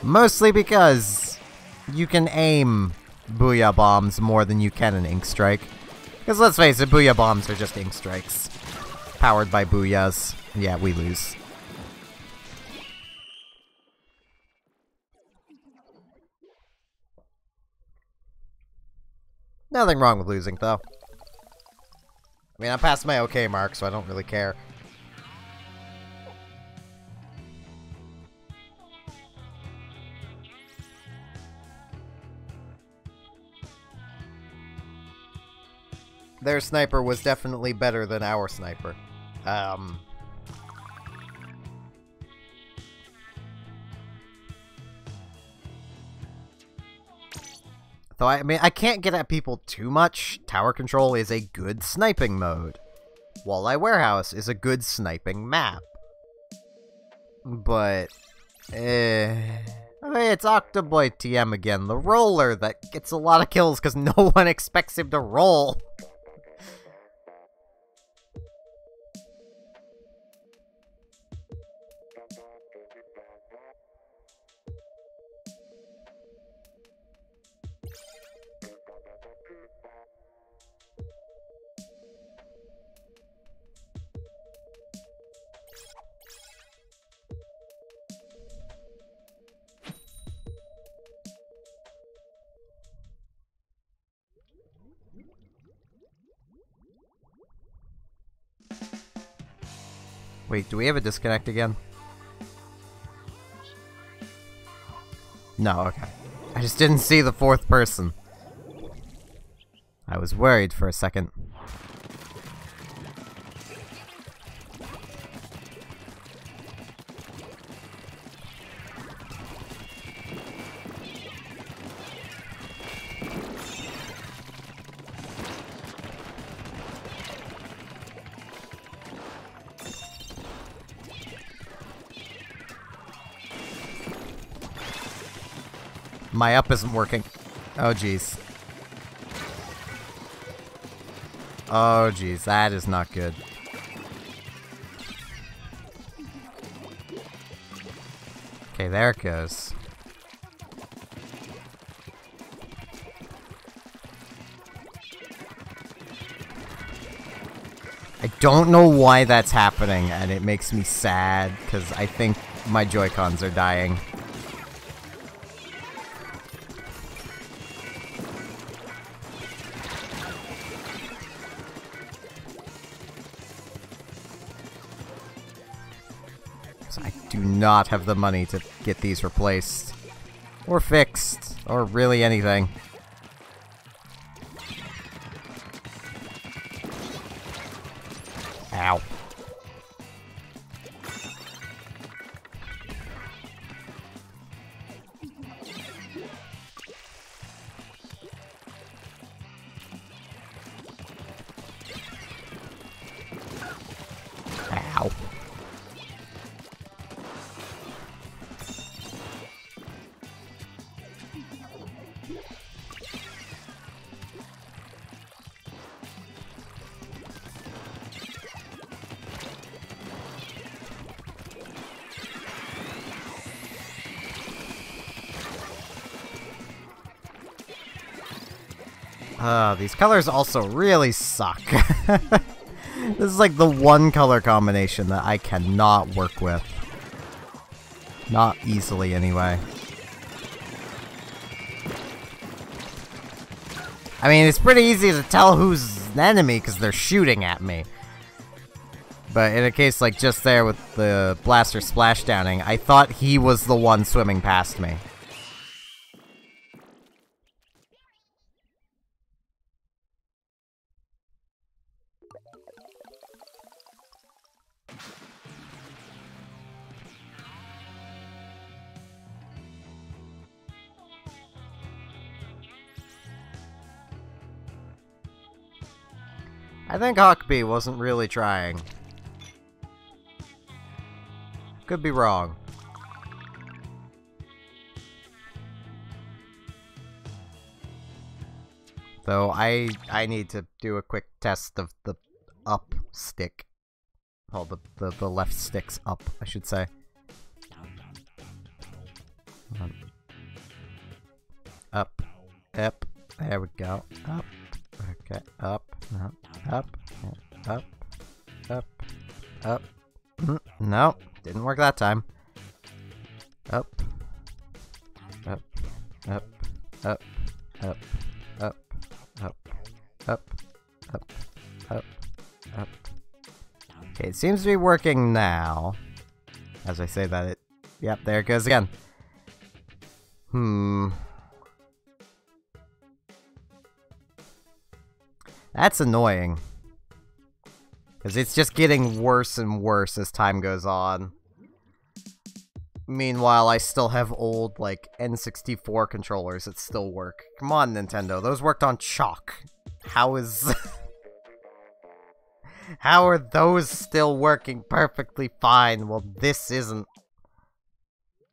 Mostly because you can aim Booyah Bombs more than you can an Ink Strike. Because let's face it, Booyah Bombs are just Ink Strikes. Powered by Booyahs. Yeah, we lose. Nothing wrong with losing, though. I mean, I'm past my okay mark, so I don't really care. Their sniper was definitely better than our sniper. Though, I mean, I can't get at people too much. Tower Control is a good sniping mode. Walleye Warehouse is a good sniping map. But, I mean, it's Octoboy TM again, the roller that gets a lot of kills because no one expects him to roll. Wait, do we have a disconnect again? No, okay. I just didn't see the fourth person. I was worried for a second. My up isn't working. Oh, jeez. Oh, jeez. That is not good. Okay, Okay, there it goes. I don't know why that's happening, and it makes me sad, because I think my Joy-Cons are dying. So I do not have the money to get these replaced. Or fixed. Or really anything. Ow. Ow. These colors also really suck. This is like the one color combination that I cannot work with. Not easily, anyway. I mean, it's pretty easy to tell who's an enemy because they're shooting at me. But in a case like just there with the blaster splashdowning, I thought he was the one swimming past me. I think Huckabee wasn't really trying. Could be wrong. Though I need to do a quick test of the up stick. Oh, the left stick's up, I should say. Up. Up. There we go. Up. Okay. Up. Up. Up. Up. Up. No. Didn't work that time. Up. Up. Up. Up. Up. Up. Up. Up. Up. Up. Up. Okay, it seems to be working now. As I say that, yep, there it goes again. That's annoying. Because it's just getting worse and worse as time goes on. Meanwhile, I still have old, like, N64 controllers that still work. Come on, Nintendo. Those worked on chalk. How is... How are those still working perfectly fine? Well, this isn't.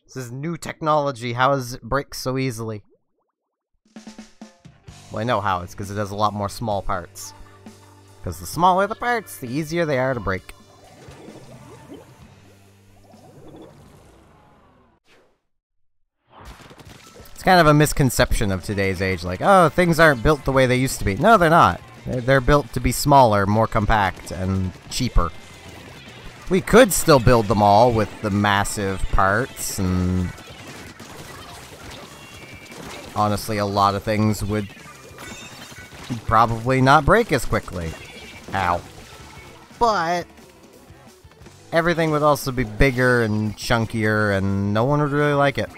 This is new technology. How does it break so easily? Well, I know how. It's because it has a lot more small parts. Because the smaller the parts, the easier they are to break. It's kind of a misconception of today's age. Like, oh, things aren't built the way they used to be. No, they're not. They're built to be smaller, more compact, and cheaper. We could still build them all with the massive parts, and honestly, a lot of things would probably not break as quickly. Ow. But everything would also be bigger and chunkier, and no one would really like it.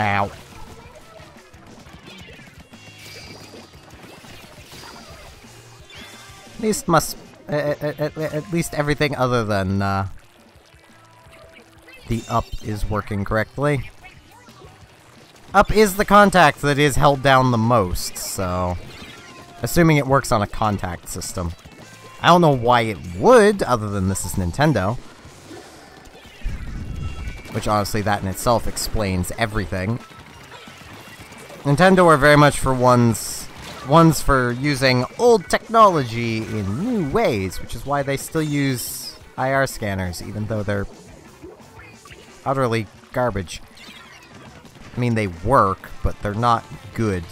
Ow. At least everything other than the up is working correctly. Up is the contact that is held down the most, so Assuming it works on a contact system. I don't know why it would, other than this is Nintendo. Which honestly, that in itself explains everything. Nintendo are very much for ones for using old technology in new ways, which is why they still use IR scanners, even though they're utterly garbage. I mean, they work, but they're not good.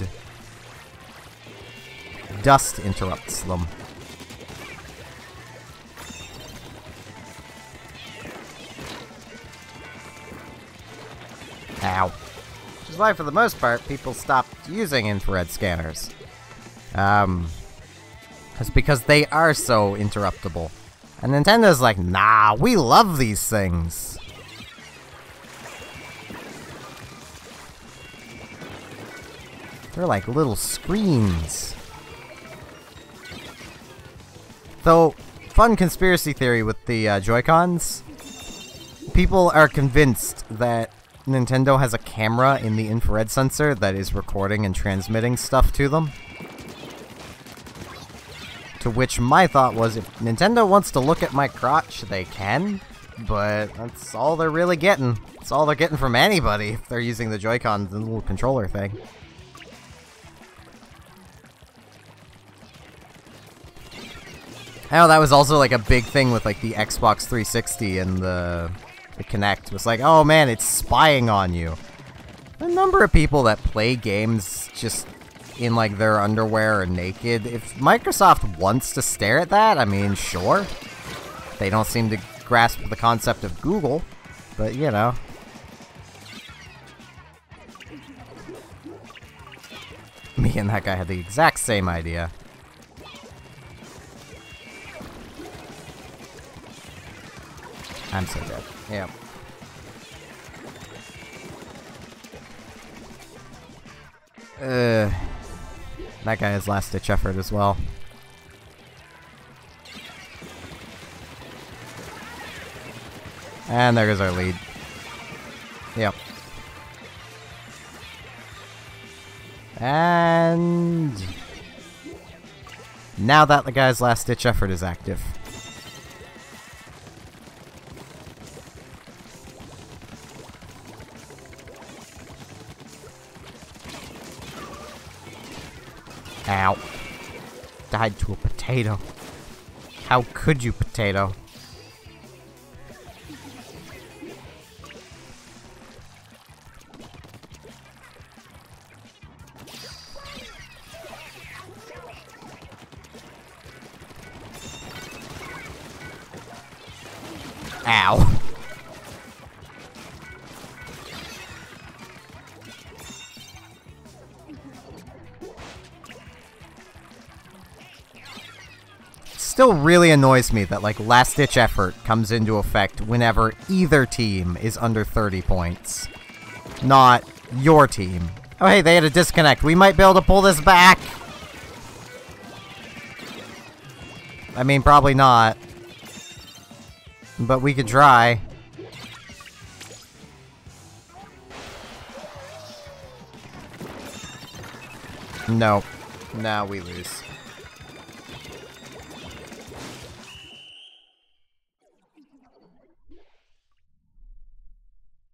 Dust interrupts them. Ow. Which is why, for the most part, people stopped using infrared scanners. It's because they are so interruptible. And Nintendo's like, nah, we love these things. They're like little screens. Though, fun conspiracy theory with the Joy-Cons. People are convinced that Nintendo has a camera in the infrared sensor that is recording and transmitting stuff to them. To which my thought was, if Nintendo wants to look at my crotch, they can. But that's all they're really getting. That's all they're getting from anybody if they're using the Joy-Cons and the little controller thing. Oh, that was also like a big thing with like the Xbox 360 and the Kinect. Was like, oh man, it's spying on you. The number of people that play games just in like their underwear or naked. If Microsoft wants to stare at that, I mean, sure. They don't seem to grasp the concept of Google, but you know. Me and that guy had the exact same idea. I'm so dead. Yep. That guy has last-ditch effort as well. And there goes our lead. Yep. And now that the guy's last-ditch effort is active. Ow. Died to a potato. How could you, potato? Ow. Still really annoys me that like last-ditch effort comes into effect whenever either team is under 30 points. Not your team. Oh hey, they had a disconnect. We might be able to pull this back. I mean, probably not. But we could try. No. Now we lose.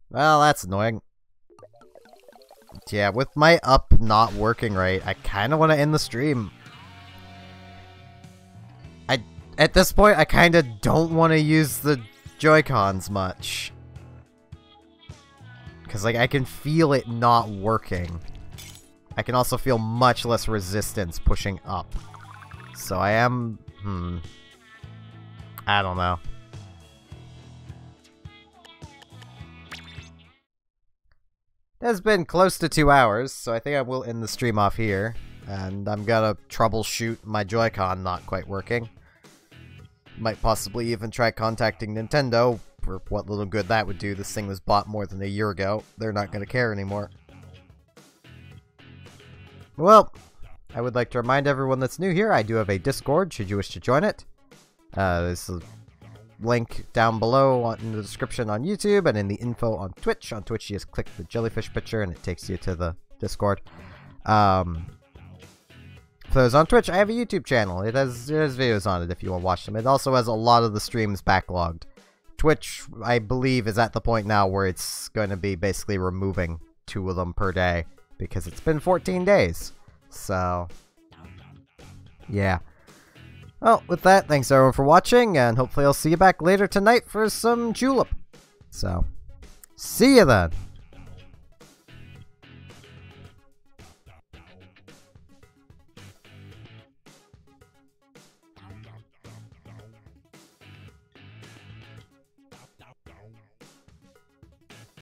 Well, that's annoying. Yeah, with my up not working right, I kind of want to end the stream. At this point, I kind of don't want to use the Joy-Cons much. Because, like, I can feel it not working. I can also feel much less resistance pushing up. So I am... I don't know. It has been close to 2 hours, so I think I will end the stream off here. And I'm gonna troubleshoot my Joy-Con not quite working. Might possibly even try contacting Nintendo, for what little good that would do. This thing was bought more than a year ago. They're not gonna care anymore. Well, I would like to remind everyone that's new here, I do have a Discord, should you wish to join it. There's a link down below in the description on YouTube, and in the info on Twitch. On Twitch, you just click the jellyfish picture, and it takes you to the Discord. For those on Twitch, I have a YouTube channel. It has videos on it if you want to watch them. It also has a lot of the streams backlogged. Twitch, I believe, is at the point now where it's going to be basically removing 2 of them per day because it's been 14 days. So, yeah. Well, with that, thanks everyone for watching, and hopefully I'll see you back later tonight for some Julep. So, see you then!